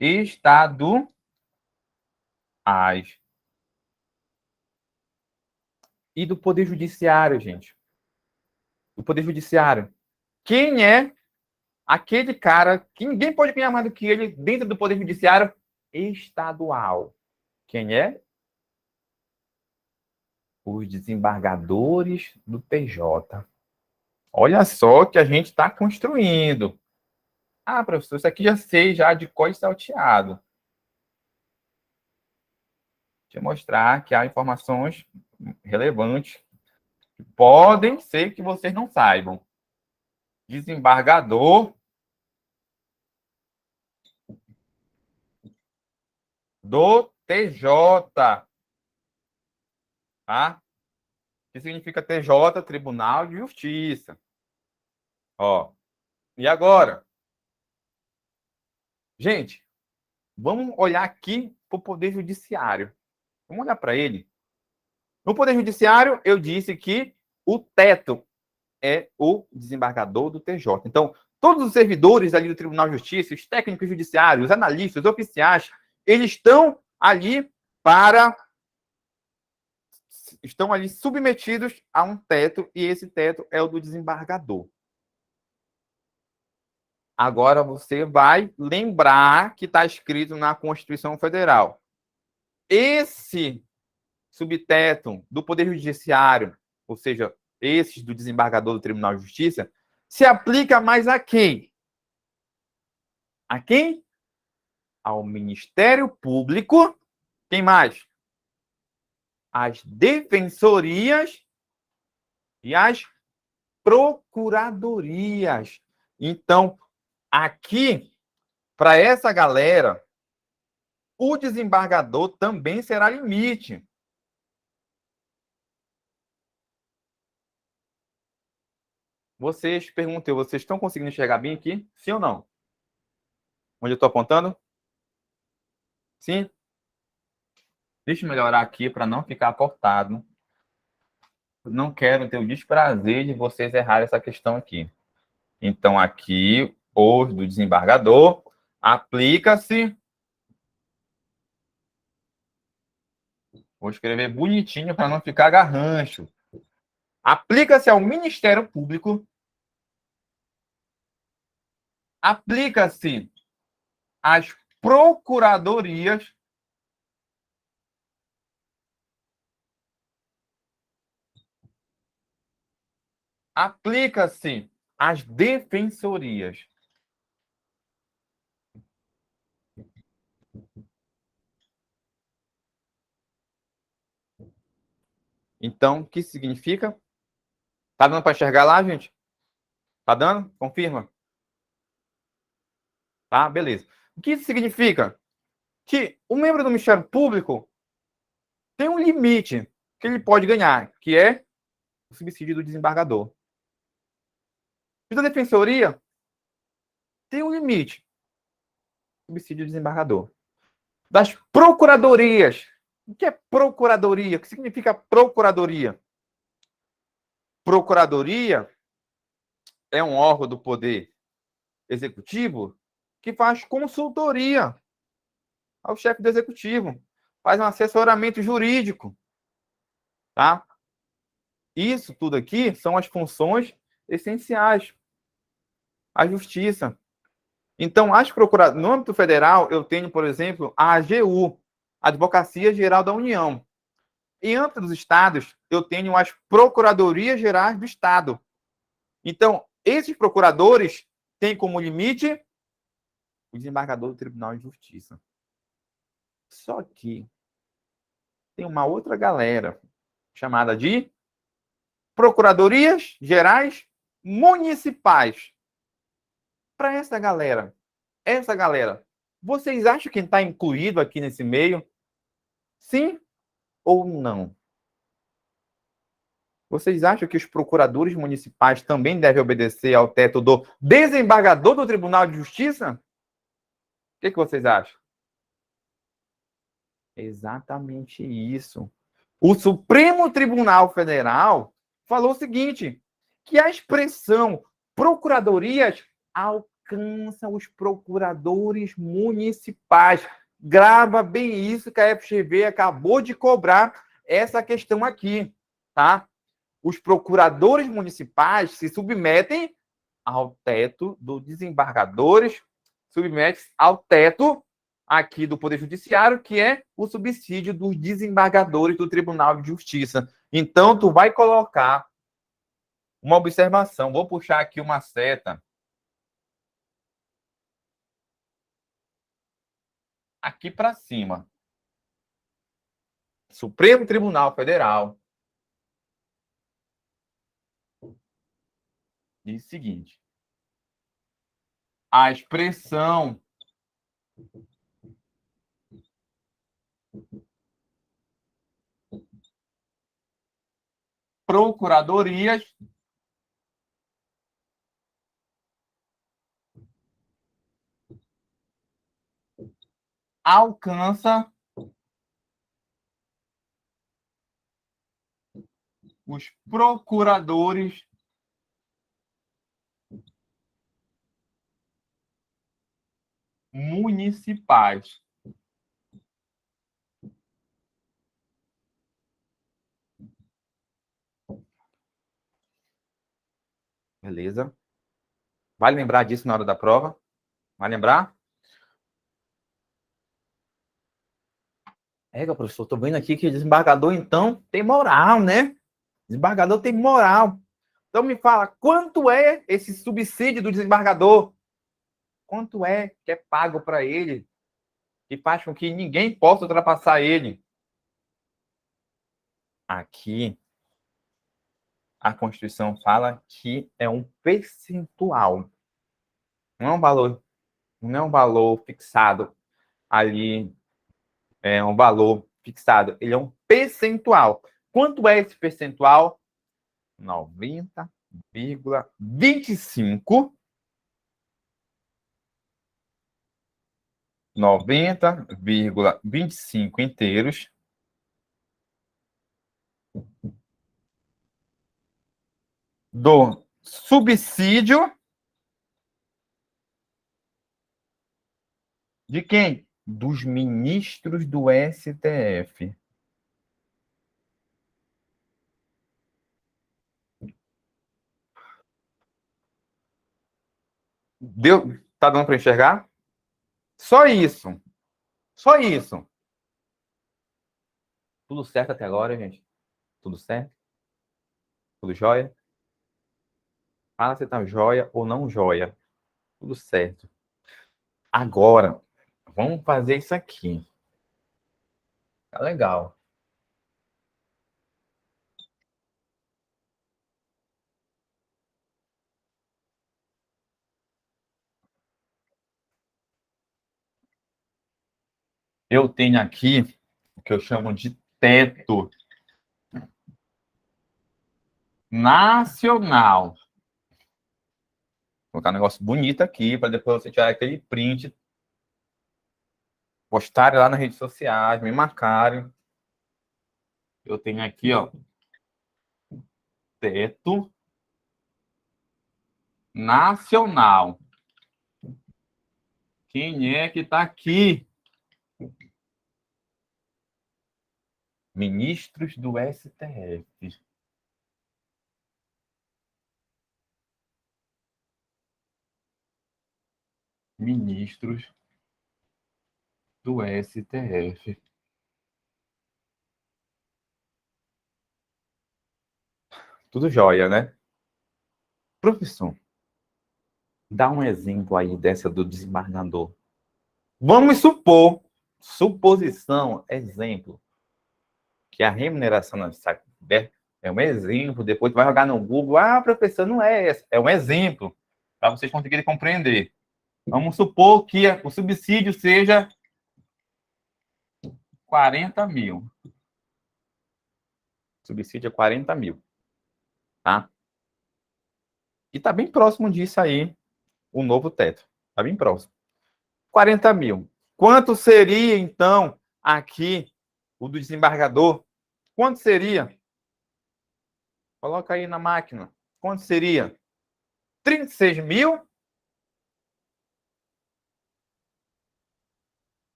Speaker 1: estaduais. E do Poder Judiciário, gente. Do Poder Judiciário. Quem é aquele cara que ninguém pode ganhar mais do que ele dentro do Poder Judiciário estadual? Quem é? Os desembargadores do TJ. Olha só que a gente está construindo. Ah, professor, isso aqui já sei já de cor e salteado. Deixa eu mostrar que há informações relevantes que podem ser que vocês não saibam. Desembargador do TJ, tá? Que significa TJ, Tribunal de Justiça. Ó. E agora? Gente, vamos olhar aqui para o Poder Judiciário. Vamos olhar para ele. No Poder Judiciário, eu disse que o teto é o desembargador do TJ. Então, todos os servidores ali do Tribunal de Justiça, os técnicos judiciários, os analistas, os oficiais, eles estão ali submetidos a um teto, e esse teto é o do desembargador. Agora você vai lembrar que está escrito na Constituição Federal. Esse subteto do Poder Judiciário, ou seja, esses do desembargador do Tribunal de Justiça, se aplica mais a quem? A quem? Ao Ministério Público. Quem mais? As defensorias e as procuradorias. Então, aqui, para essa galera, o desembargador também será limite. Vocês perguntam, vocês estão conseguindo enxergar bem aqui? Sim ou não? Onde eu estou apontando? Sim? Deixa eu melhorar aqui para não ficar cortado. Não quero ter o desprazer de vocês errarem essa questão aqui. Então, aqui, o do desembargador, aplica-se. Vou escrever bonitinho para não ficar garrancho. Aplica-se ao Ministério Público. Aplica-se às procuradorias. Aplica-se às defensorias. Então, o que significa? Tá dando para enxergar lá, gente? Tá dando? Confirma. Tá, beleza. O que isso significa? Que o membro do Ministério Público tem um limite que ele pode ganhar, que é o subsídio do desembargador. E da defensoria tem um limite, subsídio do desembargador. Das procuradorias. O que é procuradoria? O que significa procuradoria? Procuradoria é um órgão do Poder Executivo que faz consultoria ao chefe do Executivo, faz um assessoramento jurídico, tá? Isso tudo aqui são as funções essenciais à justiça. Então, as procuradorias, no âmbito federal, eu tenho, por exemplo, a AGU, Advocacia Geral da União. Em âmbito dos estados, eu tenho as Procuradorias Gerais do Estado. Então, esses procuradores têm como limite o desembargador do Tribunal de Justiça. Só que tem uma outra galera chamada de Procuradorias Gerais Municipais. Para essa galera, vocês acham que está incluído aqui nesse meio? Sim ou não? Vocês acham que os procuradores municipais também devem obedecer ao teto do desembargador do Tribunal de Justiça? O que vocês acham? Exatamente isso. O Supremo Tribunal Federal falou o seguinte, que a expressão procuradorias alcança os procuradores municipais. Grava bem isso que a FGV acabou de cobrar essa questão aqui, tá? Os procuradores municipais se submetem ao teto dos desembargadores, submete ao teto aqui do Poder Judiciário, que é o subsídio dos desembargadores do Tribunal de Justiça. Então, tu vai colocar uma observação. Vou puxar aqui uma seta. Aqui para cima. Supremo Tribunal Federal diz o seguinte: a expressão procuradorias alcança os procuradores municipais. Beleza? Vale lembrar disso na hora da prova? Vai lembrar? Professor, tô vendo aqui que o desembargador, então, tem moral, né? Desembargador tem moral. Então me fala, quanto é esse subsídio do desembargador? Quanto é que é pago para ele? Que faz com que ninguém possa ultrapassar ele? Aqui, a Constituição fala que é um percentual. Não é um valor, não é um valor fixado ali, é um valor fixado. Ele é um percentual. Quanto é esse percentual? 90,25 90,25 inteiros do subsídio de quem? Dos ministros do STF. Deu? Tá dando para enxergar? Só isso. Só isso. Tudo certo até agora, gente? Tudo certo? Tudo jóia? Fala se tá jóia ou não jóia. Tudo certo. Agora, vamos fazer isso aqui. Tá legal. Eu tenho aqui o que eu chamo de teto nacional. Vou colocar um negócio bonito aqui para depois você tirar aquele print, postarem lá nas redes sociais, me marcarem. Eu tenho aqui, ó, teto nacional. Quem é que está aqui? Ministros do STF. Ministros do STF. Tudo jóia, né? Professor, dá um exemplo aí dessa do desembargador. Vamos supor, suposição, exemplo, que a remuneração é um exemplo, depois vai jogar no Google, professor, não é essa, é um exemplo, para vocês conseguirem compreender. Vamos supor que o subsídio seja 40 mil. O subsídio é 40 mil, tá? E tá bem próximo disso aí, o novo teto. Tá bem próximo. 40 mil. Quanto seria, então, aqui, o do desembargador? Quanto seria? Coloca aí na máquina. Quanto seria? 36 mil?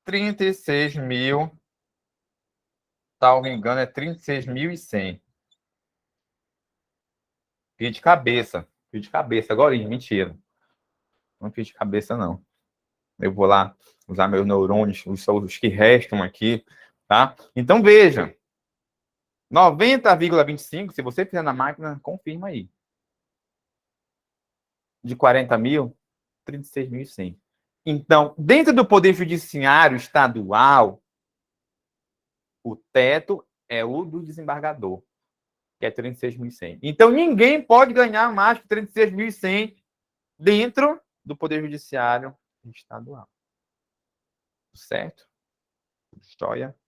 Speaker 1: 36 mil. Salvo engano, é 36.100. Fiz de cabeça. Fiz de cabeça. Agora, mentira. Não fiz de cabeça, não. Eu vou lá usar meus neurônios, os que restam aqui, tá? Então, veja. 90,25, se você fizer na máquina, confirma aí. De 40 mil, 36.100. Então, dentro do Poder Judiciário Estadual, o teto é o do desembargador, que é 36.100. Então, ninguém pode ganhar mais que 36.100 dentro do Poder Judiciário Estadual. Certo? História.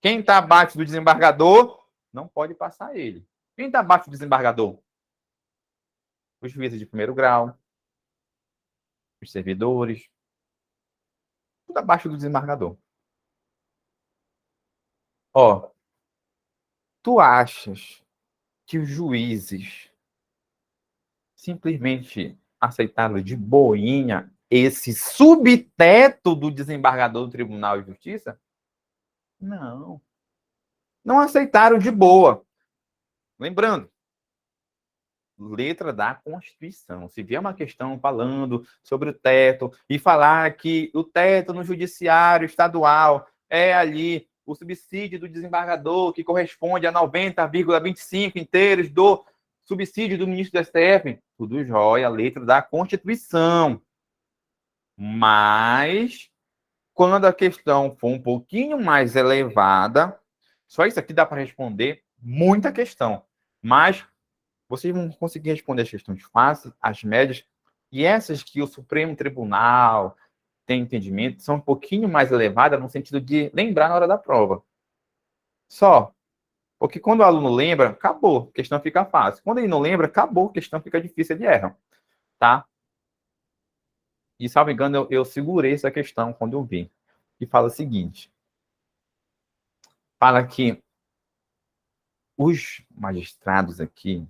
Speaker 1: Quem está abaixo do desembargador, não pode passar ele. Quem está abaixo do desembargador? Os juízes de primeiro grau, os servidores, tudo abaixo do desembargador. Ó, tu achas que os juízes simplesmente aceitaram de boinha esse subteto do desembargador do Tribunal de Justiça? Não. Não aceitaram de boa. Lembrando, letra da Constituição. Se vier uma questão falando sobre o teto e falar que o teto no judiciário estadual é ali o subsídio do desembargador que corresponde a 90,25 inteiros do subsídio do ministro do STF, tudo jóia, letra da Constituição. Mas, quando a questão for um pouquinho mais elevada, só isso aqui dá para responder muita questão. Mas vocês vão conseguir responder as questões fáceis, as médias, e essas que o Supremo Tribunal tem entendimento são um pouquinho mais elevadas no sentido de lembrar na hora da prova. Só. Porque quando o aluno lembra, acabou, a questão fica fácil. Quando ele não lembra, acabou, a questão fica difícil, ele erra. Tá? E, salvo engano, eu segurei essa questão quando eu vi. E fala o seguinte. Fala que os magistrados aqui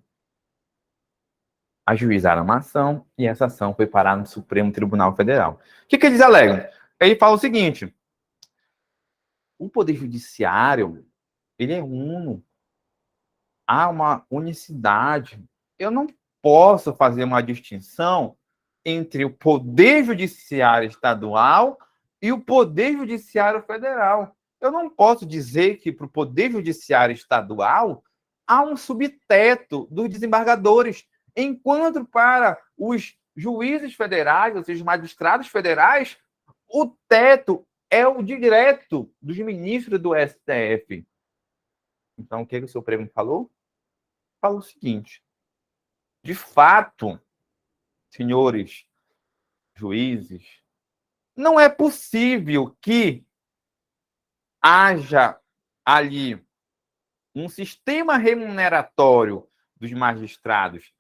Speaker 1: ajuizaram uma ação e essa ação foi parar no Supremo Tribunal Federal. O que eles alegam? Ele fala o seguinte: o Poder Judiciário, ele é uno, há uma unicidade. Eu não posso fazer uma distinção entre o Poder Judiciário Estadual e o Poder Judiciário Federal. Eu não posso dizer que para o Poder Judiciário Estadual há um subteto dos desembargadores, enquanto para os juízes federais, ou seja, os magistrados federais, o teto é o direto dos ministros do STF. Então, o que o Supremo falou? Falou o seguinte: de fato, senhores juízes, não é possível que haja ali um sistema remuneratório dos magistrados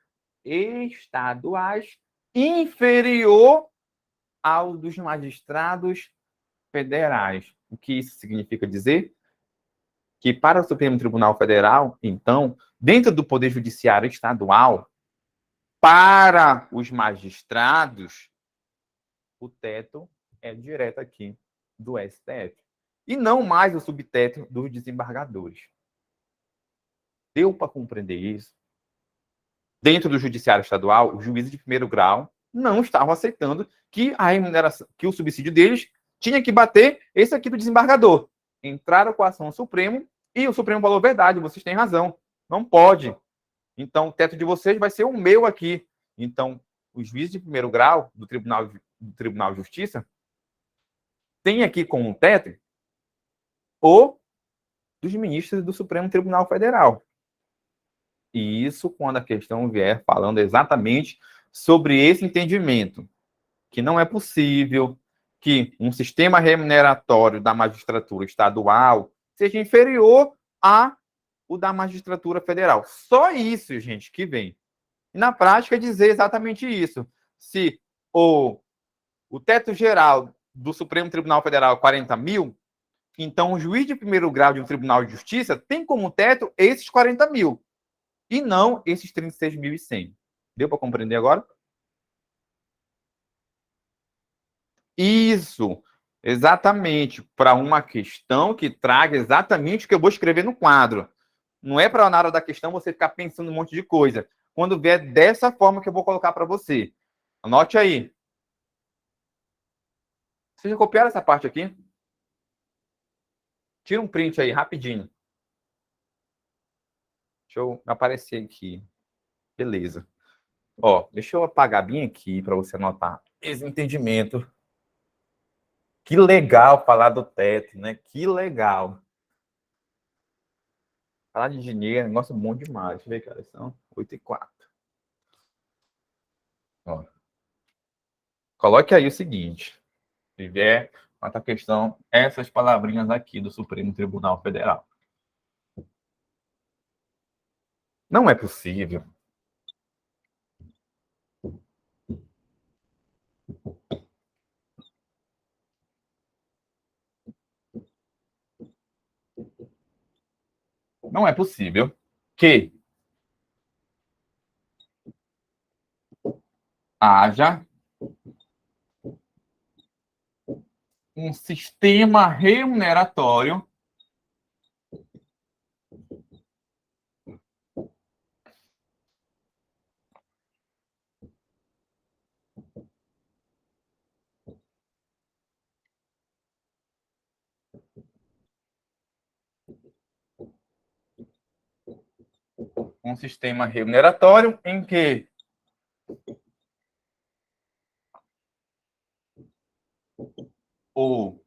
Speaker 1: estaduais inferior ao dos magistrados federais. O que isso significa dizer? Que para o Supremo Tribunal Federal, então, dentro do Poder Judiciário Estadual, para os magistrados, o teto é direto aqui do STF. E não mais o subteto dos desembargadores. Deu para compreender isso? Dentro do judiciário estadual, os juízes de primeiro grau não estavam aceitando que a remuneração, que o subsídio deles tinha que bater esse aqui do desembargador. Entraram com a ação ao Supremo e o Supremo falou: verdade, vocês têm razão, não pode. Então, o teto de vocês vai ser o meu aqui. Então, os juízes de primeiro grau do Tribunal de Justiça têm aqui como teto o dos ministros do Supremo Tribunal Federal. E isso quando a questão vier falando exatamente sobre esse entendimento, que não é possível que um sistema remuneratório da magistratura estadual seja inferior a o da magistratura federal. Só isso, gente, que vem. E na prática é dizer exatamente isso. Se o teto geral do Supremo Tribunal Federal é 40 mil, então o juiz de primeiro grau de um tribunal de justiça tem como teto esses 40 mil. E não esses 36.100. Deu para compreender agora? Isso, exatamente, para uma questão que traga exatamente o que eu vou escrever no quadro. Não é para na hora da questão você ficar pensando um monte de coisa. Quando vier dessa forma que eu vou colocar para você. Anote aí. Vocês já copiaram essa parte aqui? Tira um print aí, rapidinho. Deixa eu aparecer aqui. Beleza. Ó, deixa eu apagar bem aqui para você anotar esse entendimento. Que legal falar do teto, né? Que legal. Falar de dinheiro é um negócio bom demais. Deixa eu ver, cara. São 8h04. Ó, coloque aí o seguinte. Se vier outra questão, essas palavrinhas aqui do Supremo Tribunal Federal. Não é possível Não é possível que haja um sistema remuneratório em que o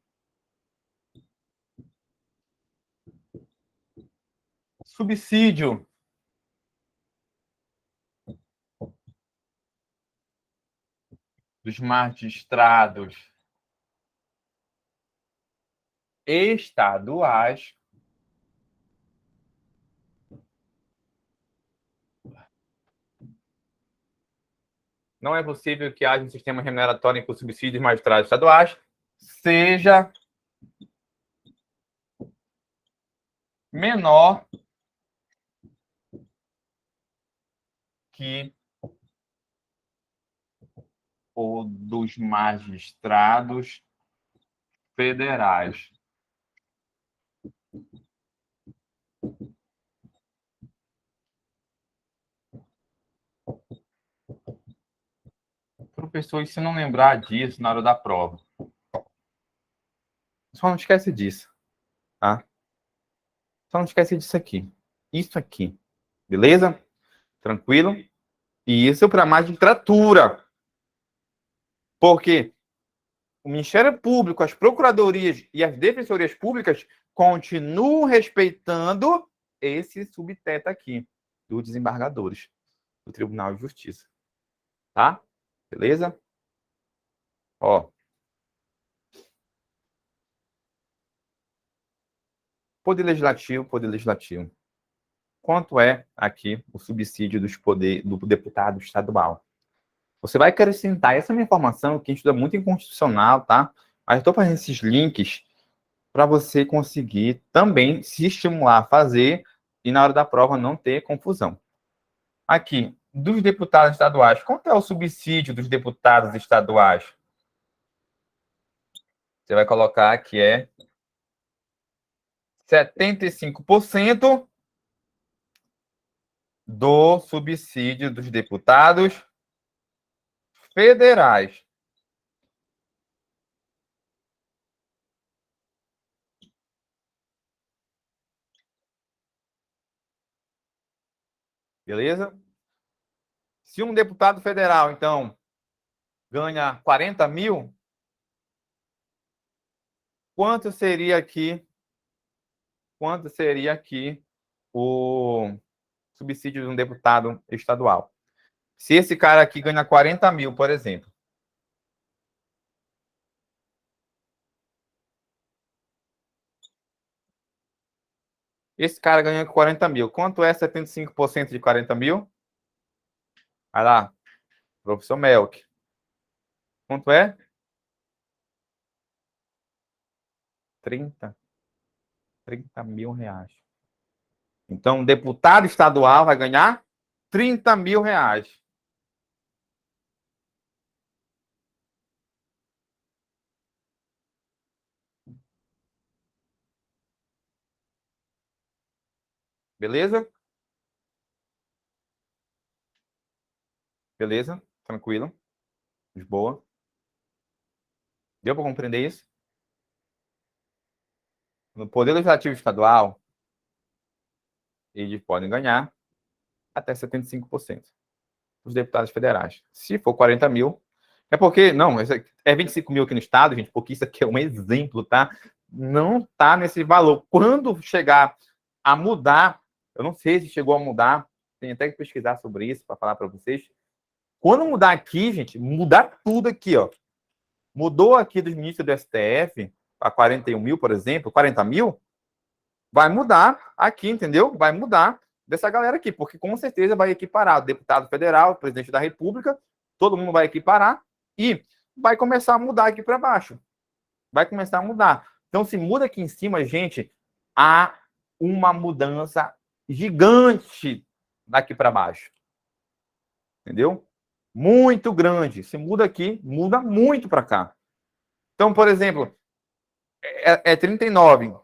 Speaker 1: subsídio dos magistrados estaduais não é possível que haja um sistema remuneratório em que o subsídio dos magistrados estaduais seja menor que o dos magistrados federais. Professor, e se não lembrar disso na hora da prova? Só não esquece disso, tá? Só não esquece disso aqui. Isso aqui. Beleza? Tranquilo? E isso para magistratura. Porque o Ministério Público, as procuradorias e as defensorias públicas continuam respeitando esse subteto aqui dos desembargadores do Tribunal de Justiça. Tá? Beleza? Ó. Poder Legislativo, Poder Legislativo. Quanto é aqui o subsídio do deputado estadual? Você vai acrescentar essa minha informação, que a gente estuda muito em constitucional, tá? Mas estou fazendo esses links para você conseguir também se estimular a fazer e na hora da prova não ter confusão. Aqui, dos deputados estaduais, quanto é o subsídio dos deputados estaduais? Você vai colocar que é 75% do subsídio dos deputados federais. Beleza? Se um deputado federal, então, ganha 40 mil, quanto seria aqui o subsídio de um deputado estadual? Se esse cara aqui ganha 40 mil, por exemplo, esse cara ganha 40 mil. Quanto é 75% de 40 mil? Vai lá, professor Melk. Quanto é? 30 mil reais. Então, um deputado estadual vai ganhar 30 mil reais. Beleza? Beleza? Tranquilo? De boa? Deu para compreender isso? No Poder Legislativo Estadual, eles podem ganhar até 75% dos deputados federais. Se for 40 mil, é porque, não, é 25 mil aqui no Estado, gente, porque isso aqui é um exemplo, tá? Não está nesse valor. Quando chegar a mudar, eu não sei se chegou a mudar, tem até que pesquisar sobre isso para falar para vocês. Quando mudar aqui, gente, mudar tudo aqui, ó. Mudou aqui dos ministros do STF para 41 mil, por exemplo, 40 mil, vai mudar aqui, entendeu? Vai mudar dessa galera aqui, porque com certeza vai equiparar o deputado federal, o presidente da República, todo mundo vai equiparar e vai começar a mudar aqui para baixo. Vai começar a mudar. Então, se muda aqui em cima, gente, há uma mudança gigante daqui para baixo. Entendeu? Muito grande. Se muda aqui, muda muito para cá. Então, por exemplo, é 39.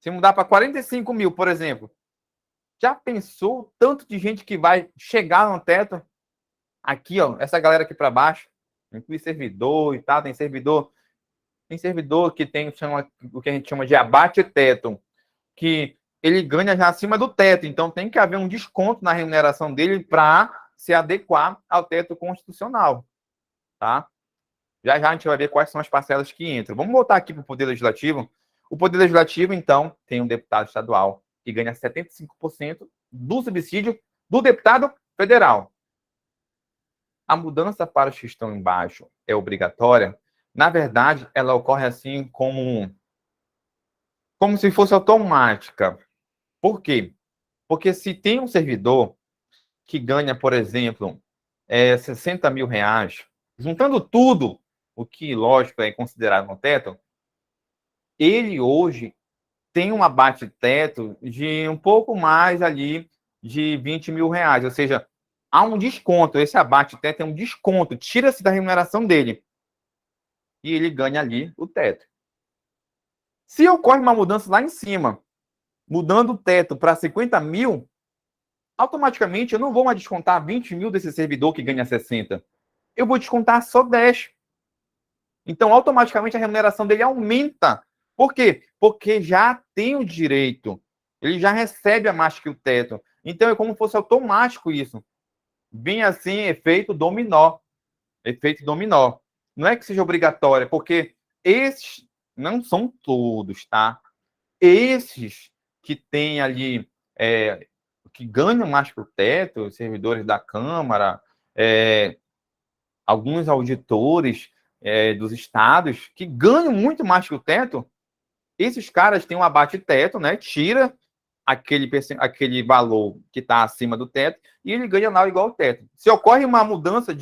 Speaker 1: Se mudar para 45 mil, por exemplo, já pensou o tanto de gente que vai chegar no teto? Aqui, ó, essa galera aqui para baixo, inclui servidor e tal, tem servidor que tem o que a gente chama de abate-teto, que ele ganha já acima do teto, então tem que haver um desconto na remuneração dele para se adequar ao teto constitucional, tá? Já já a gente vai ver quais são as parcelas que entram. Vamos voltar aqui para o Poder Legislativo. O Poder Legislativo, então, tem um deputado estadual que ganha 75% do subsídio do deputado federal. A mudança para os que estão embaixo é obrigatória? Na verdade, ela ocorre assim como se fosse automática. Por quê? Porque se tem um servidor que ganha, por exemplo, 60 mil reais, juntando tudo, o que, lógico, é considerado no teto, ele hoje tem um abate-teto de um pouco mais ali de 20 mil reais. Ou seja, há um desconto. Esse abate-teto é um desconto. Tira-se da remuneração dele. E ele ganha ali o teto. Se ocorre uma mudança lá em cima, mudando o teto para 50 mil, automaticamente eu não vou mais descontar 20 mil desse servidor que ganha 60. Eu vou descontar só 10. Então, automaticamente a remuneração dele aumenta. Por quê? Porque já tem o direito. Ele já recebe a mais que o teto. Então, é como se fosse automático isso. Bem assim, efeito dominó. Efeito dominó. Não é que seja obrigatório, porque esses não são todos, tá? Esses que têm ali, que ganham mais que o teto, os servidores da Câmara, alguns auditores dos estados, que ganham muito mais que o teto, esses caras têm um abate-teto, né? Tira aquele valor que está acima do teto e ele ganha lá igual ao teto. Se ocorre uma mudança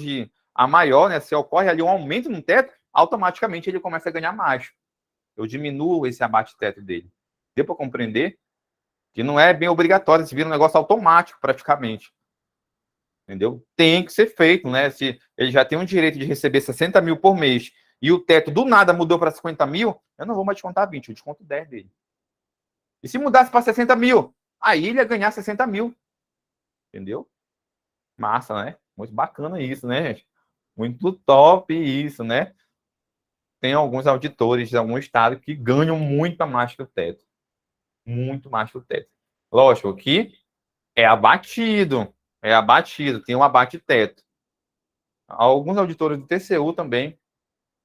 Speaker 1: a maior, né? Se ocorre ali um aumento no teto, automaticamente ele começa a ganhar mais. Eu diminuo esse abate-teto dele. Deu para compreender? Que não é bem obrigatório, se vira um negócio automático praticamente. Entendeu? Tem que ser feito, né? Se ele já tem o direito de receber 60 mil por mês e o teto do nada mudou para 50 mil, eu não vou mais descontar 20, eu desconto 10 dele. E se mudasse para 60 mil, aí ele ia ganhar 60 mil. Entendeu? Massa, né? Muito bacana isso, né, gente? Muito top isso, né? Tem alguns auditores de algum estado que ganham muito a mais que o teto. Muito mais que o teto. Lógico que é abatido, tem um abate-teto. Alguns auditores do TCU também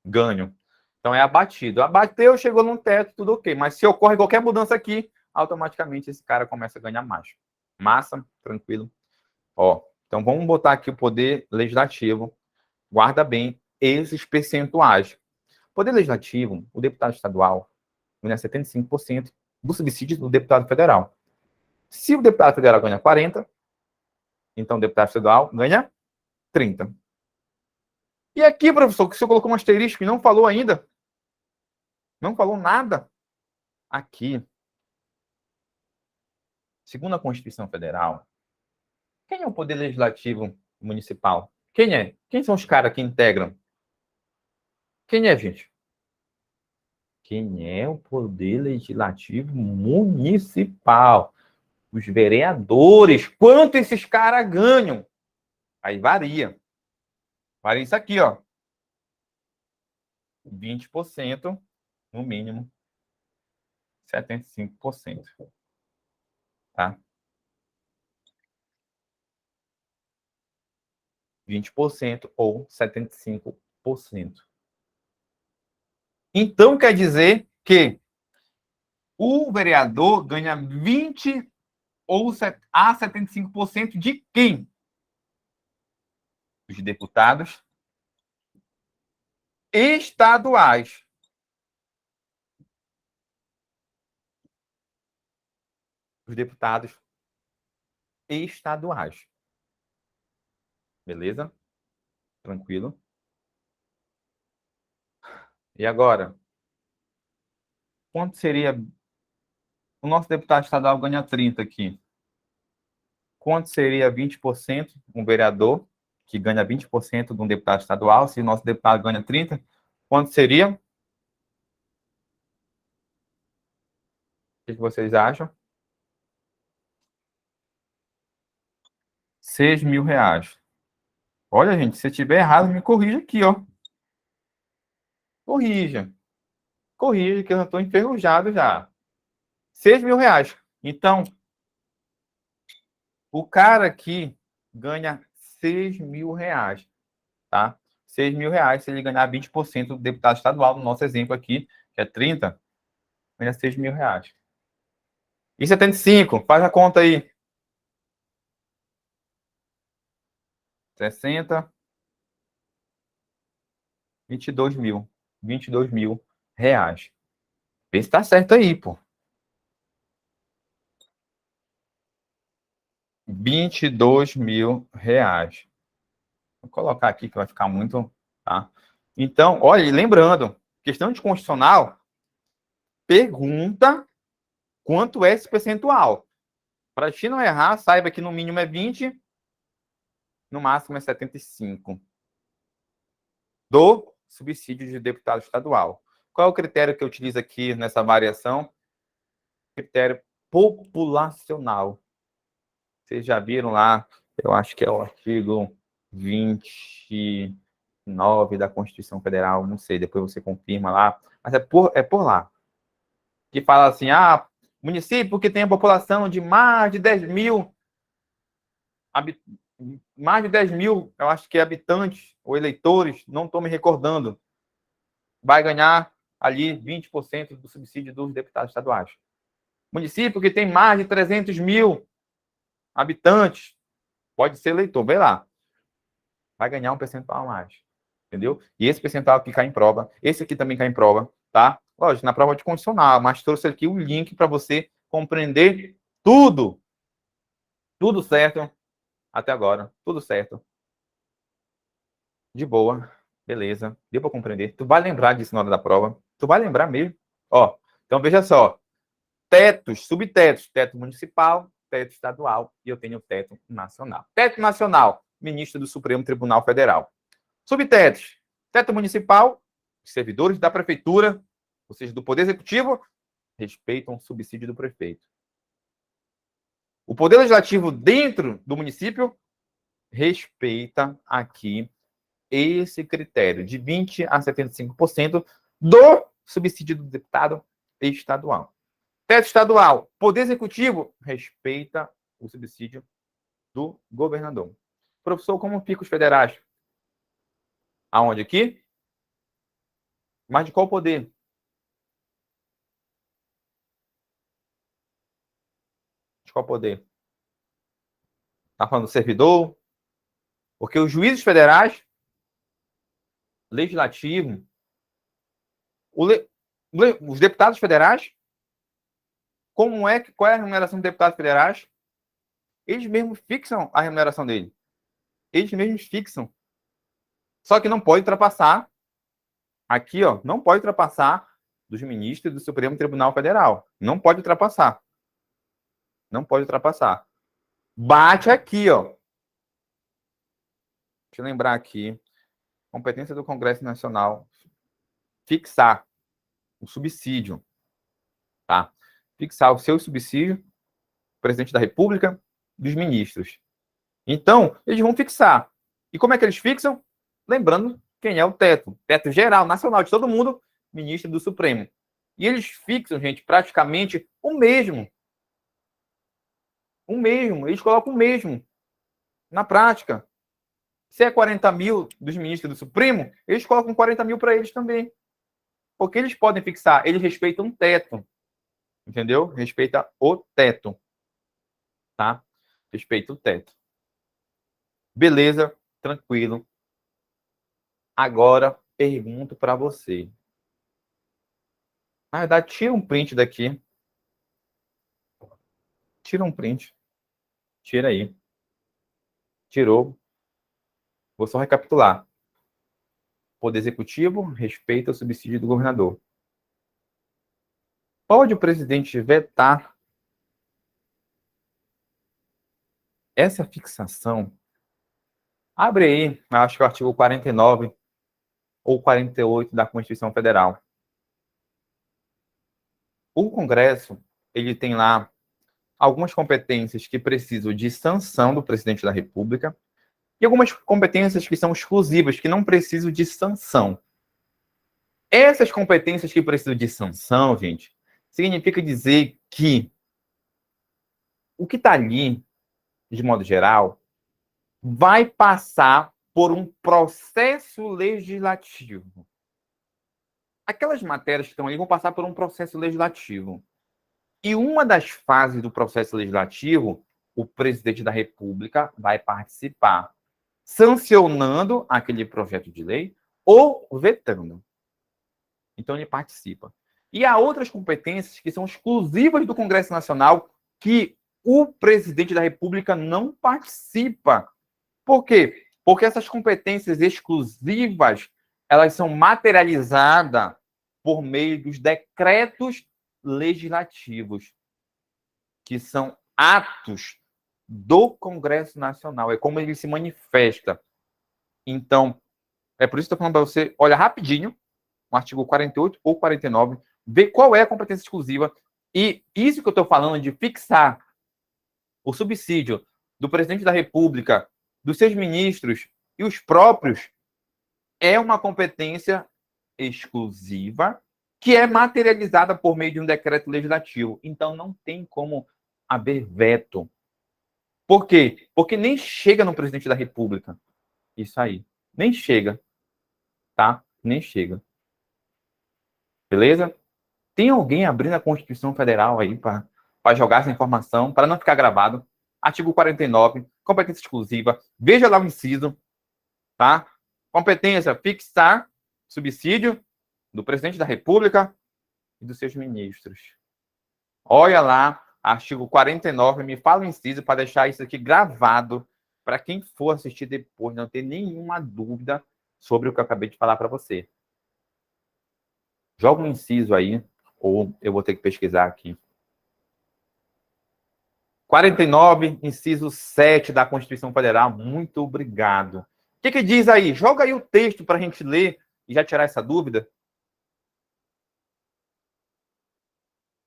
Speaker 1: ganham. Então é abatido. Abateu, chegou no teto, tudo ok. Mas se ocorre qualquer mudança aqui, automaticamente esse cara começa a ganhar mais. Massa, tranquilo. Ó, então vamos botar aqui o poder legislativo. Guarda bem esses percentuais. Poder legislativo, o deputado estadual ganha 75% do subsídio do deputado federal. Se o deputado federal ganha 40%, então o deputado estadual ganha 30%. E aqui, professor, que o senhor colocou um asterisco e não falou ainda, não falou nada. Aqui, segundo a Constituição Federal, quem é o Poder Legislativo Municipal? Quem é? Quem são os caras que integram? Quem é, gente? Quem é o Poder Legislativo Municipal? Os vereadores. Quanto esses caras ganham? Aí varia. Varia isso aqui, ó. 20% no mínimo. 75%. Tá? 20% ou 75%. Então, quer dizer que o vereador ganha 20 ou a 75% de quem? Os deputados estaduais. Os deputados estaduais. Beleza? Tranquilo? E agora? Quanto seria O nosso deputado estadual ganha 30 aqui. Quanto seria 20%? Um vereador que ganha 20% de um deputado estadual, se o nosso deputado ganha 30, quanto seria? O que vocês acham? 6.000 reais. Olha, gente, se tiver errado, me corrija aqui, ó. Corrija. Corrija, que eu já estou enferrujado já. 6.000 reais. Então, o cara aqui ganha 6.000 reais, tá? 6.000 reais, se ele ganhar 20% do deputado estadual, no nosso exemplo aqui, que é 30, ganha 6.000 reais. E 75, faz a conta aí. 60, 22 mil. 22.000 reais. Vê se tá certo aí, pô. 22.000 reais. Vou colocar aqui que vai ficar muito, tá? Então, olha, e lembrando, questão de constitucional, pergunta quanto é esse percentual. Para ti não errar, saiba que no mínimo é 20, no máximo é 75 do subsídio de deputado estadual. Qual é o critério que eu utilizo aqui nessa variação? Critério populacional. Vocês já viram lá, eu acho que é o artigo 29 da Constituição Federal, não sei, depois você confirma lá, mas é por lá. Que fala assim, município que tem a população de mais de 10 mil, mais de 10 mil, eu acho que é habitantes ou eleitores, não estou me recordando, vai ganhar ali 20% do subsídio dos deputados estaduais. Município que tem mais de 300 mil habitantes, pode ser eleitor, vê lá, vai ganhar um percentual a mais, entendeu? E esse percentual aqui cai em prova, esse aqui também cai em prova, tá? Lógico, na prova de condicional, mas trouxe aqui o link para você compreender tudo. Tudo certo até agora, tudo certo. De boa, beleza, deu para compreender. Tu vai lembrar disso na hora da prova, tu vai lembrar mesmo. Ó, então veja só, tetos, subtetos, teto municipal, teto estadual e eu tenho teto nacional. Teto nacional, ministro do Supremo Tribunal Federal. Subtetos, teto municipal, servidores da prefeitura, ou seja, do Poder Executivo, respeitam o subsídio do prefeito. O Poder Legislativo dentro do município respeita aqui esse critério de 20% a 75% do subsídio do deputado estadual. Teto estadual, Poder Executivo respeita o subsídio do governador. Professor, como ficam os federais? Aonde aqui? Mas de qual poder? De qual poder? Está falando do servidor? Porque os juízes federais, legislativo, os deputados federais, qual é a remuneração dos deputados federais? Eles mesmos fixam a remuneração dele. Eles mesmos fixam. Só que não pode ultrapassar, aqui, ó, não pode ultrapassar dos ministros do Supremo Tribunal Federal. Não pode ultrapassar. Não pode ultrapassar. Bate aqui, ó. Deixa eu lembrar aqui. Competência do Congresso Nacional. Fixar o subsídio. Tá? Fixar o seu subsídio, presidente da República, dos ministros. Então, eles vão fixar. E como é que eles fixam? Lembrando quem é o teto. Teto geral, nacional, de todo mundo, ministro do Supremo. E eles fixam, gente, praticamente o mesmo. O mesmo. Eles colocam o mesmo. Na prática. Se é 40 mil dos ministros do Supremo, eles colocam 40 mil para eles também. Porque eles podem fixar. Eles respeitam o teto. Entendeu? Respeita o teto. Tá? Respeita o teto. Beleza, tranquilo. Agora, pergunto para você. Na verdade, tira um print daqui. Tira um print. Tira aí. Tirou. Vou só recapitular. Poder Executivo respeita o subsídio do governador. Pode o presidente vetar essa fixação? Abre aí, acho que o artigo 49 ou 48 da Constituição Federal. O Congresso, ele tem lá algumas competências que precisam de sanção do presidente da República e algumas competências que são exclusivas, que não precisam de sanção. Essas competências que precisam de sanção, gente, significa dizer que o que está ali, de modo geral, vai passar por um processo legislativo. Aquelas matérias que estão ali vão passar por um processo legislativo. E uma das fases do processo legislativo, o presidente da República vai participar, sancionando aquele projeto de lei ou vetando. Então, ele participa. E há outras competências que são exclusivas do Congresso Nacional que o presidente da República não participa. Por quê? Porque essas competências exclusivas, elas são materializadas por meio dos decretos legislativos, que são atos do Congresso Nacional. É como ele se manifesta. Então, é por isso que eu estou falando para você, olha rapidinho, no artigo 48 ou 49, ver qual é a competência exclusiva. E isso que eu estou falando de fixar o subsídio do presidente da República, dos seus ministros e os próprios, é uma competência exclusiva que é materializada por meio de um decreto legislativo. Então, não tem como haver veto. Por quê? Porque nem chega no presidente da República. Isso aí. Nem chega. Tá? Nem chega. Beleza? Tem alguém abrindo a Constituição Federal aí para jogar essa informação, para não ficar gravado? Artigo 49, competência exclusiva. Veja lá o inciso, tá? Competência, fixar subsídio do presidente da República e dos seus ministros. Olha lá, artigo 49, me fala o inciso para deixar isso aqui gravado para quem for assistir depois não ter nenhuma dúvida sobre o que eu acabei de falar para você. Joga um inciso aí, ou eu vou ter que pesquisar aqui. 49, inciso 7 da Constituição Federal. Muito obrigado. O que diz aí? Joga aí o texto para a gente ler e já tirar essa dúvida.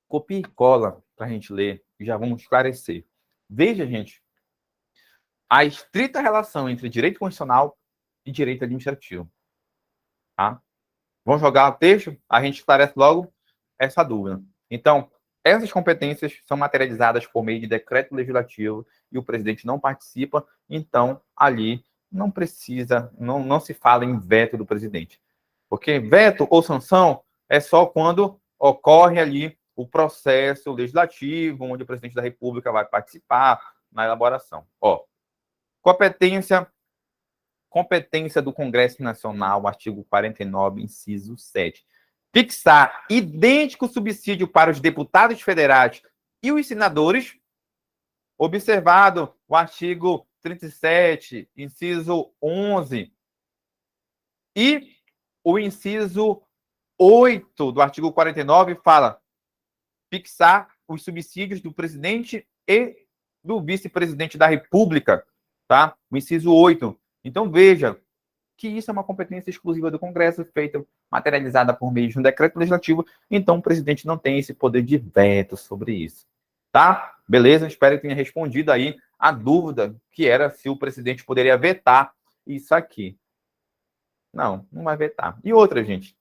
Speaker 1: Copia e cola para a gente ler e já vamos esclarecer. Veja, gente, a estrita relação entre direito constitucional e direito administrativo. Tá? Vamos jogar o texto, a gente esclarece logo essa dúvida. Então, essas competências são materializadas por meio de decreto legislativo e o presidente não participa, então ali não precisa, não se fala em veto do presidente. Porque veto ou sanção é só quando ocorre ali o processo legislativo, onde o presidente da República vai participar na elaboração. Ó, competência do Congresso Nacional, artigo 49, inciso 7. Fixar idêntico subsídio para os deputados federais e os senadores, observado o artigo 37, inciso 11, e o inciso 8 do artigo 49 fala fixar os subsídios do presidente e do vice-presidente da República, tá? O inciso 8. Então, veja que isso é uma competência exclusiva do Congresso, feita, materializada por meio de um decreto legislativo, então o presidente não tem esse poder de veto sobre isso. Tá? Beleza? Espero que tenha respondido aí a dúvida que era se o presidente poderia vetar isso aqui. Não, não vai vetar. E outra, gente,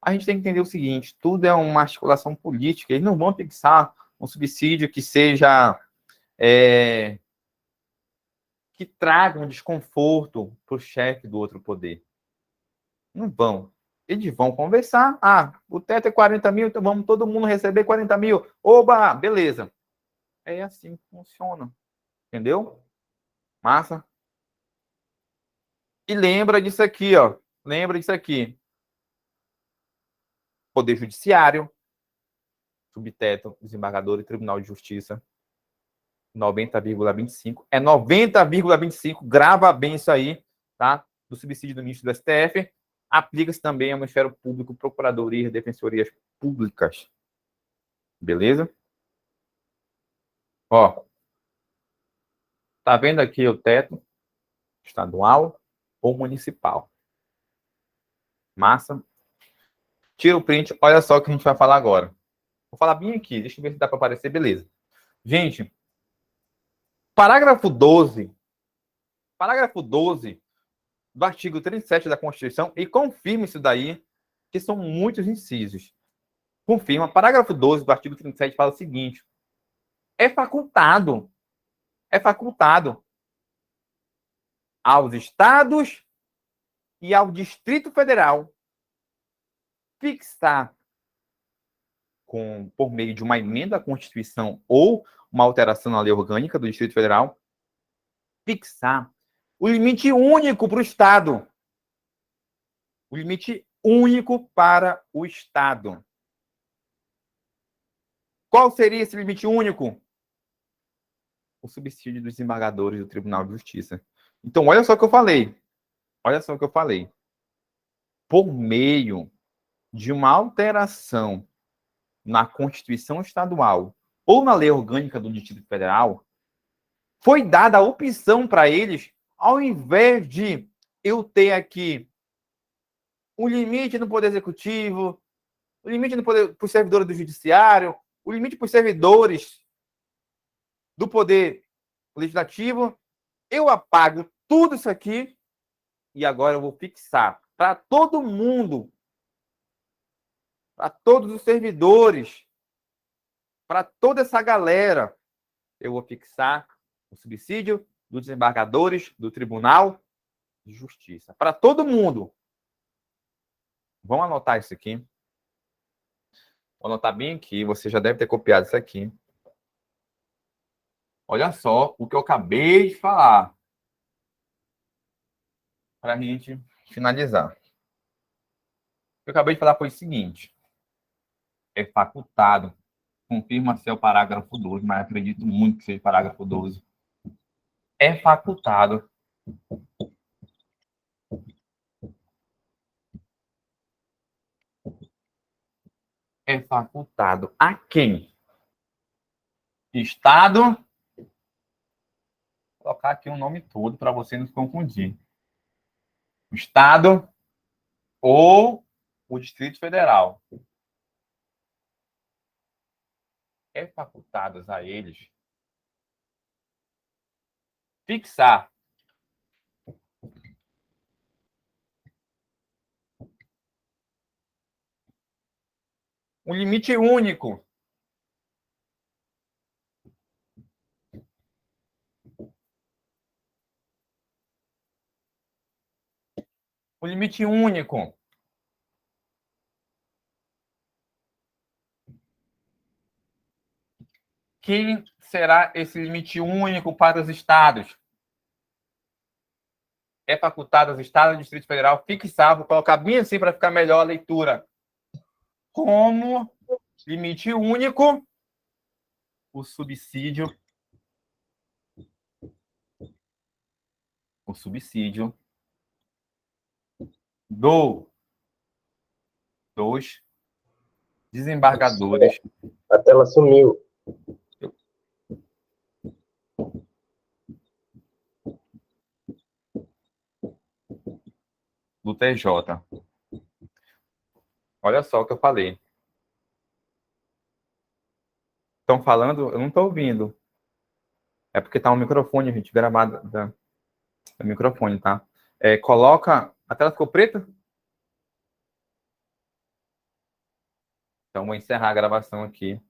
Speaker 1: a gente tem que entender o seguinte, tudo é uma articulação política, eles não vão fixar um subsídio que seja... que traga um desconforto para o chefe do outro poder. Não vão. Eles vão conversar. Ah, o teto é 40 mil, então vamos todo mundo receber 40 mil. Oba, beleza. É assim que funciona. Entendeu? Massa? E lembra disso aqui, ó. Lembra disso aqui. Poder Judiciário, subteto, desembargador e Tribunal de Justiça. 90,25. É 90,25. Grava bem isso aí, tá? Do subsídio do ministro do STF. Aplica-se também ao Ministério Público, Procuradoria e Defensorias Públicas. Beleza? Ó, tá vendo aqui o teto estadual ou municipal? Massa. Tira o print, olha só o que a gente vai falar agora. Vou falar bem aqui, deixa eu ver se dá para aparecer, beleza. Gente, parágrafo 12 do artigo 37 da Constituição, e confirma isso daí, que são muitos incisos. Confirma, parágrafo 12 do artigo 37 fala o seguinte: é facultado aos estados e ao Distrito Federal fixar, por meio de uma emenda à Constituição ou uma alteração na lei orgânica do Distrito Federal, fixar o limite único para o Estado. O limite único para o Estado. Qual seria esse limite único? O subsídio dos desembargadores do Tribunal de Justiça. Então, olha só o que eu falei. Olha só o que eu falei. Por meio de uma alteração na Constituição Estadual ou na lei orgânica do Distrito Federal, foi dada a opção para eles, ao invés de eu ter aqui um limite no Poder Executivo, o limite para os servidores do Judiciário, o limite para os servidores do Poder Legislativo, eu apago tudo isso aqui e agora eu vou fixar para todo mundo, para todos os servidores, para toda essa galera, eu vou fixar o subsídio dos desembargadores do Tribunal de Justiça. Para todo mundo. Vamos anotar isso aqui. Vou anotar bem aqui. Você já deve ter copiado isso aqui. Olha só o que eu acabei de falar. Para a gente finalizar. O que eu acabei de falar foi o seguinte. É facultado. Confirma ser o parágrafo 12, mas acredito muito que seja o parágrafo 12. É facultado a quem? Estado. Vou colocar aqui o nome todo para você não se confundir. O Estado ou o Distrito Federal. É facultados a eles fixar um limite único Quem será esse limite único para os estados? É facultado aos estados e Distrito Federal fixar, vou colocar bem assim para ficar melhor a leitura. Como limite único, o subsídio dos desembargadores.
Speaker 2: A tela sumiu.
Speaker 1: Do TJ. Olha só o que eu falei. Estão falando? Eu não estou ouvindo. É porque está um microfone, gente, gravado do microfone, tá? Coloca... A tela ficou preta? Então, vou encerrar a gravação aqui.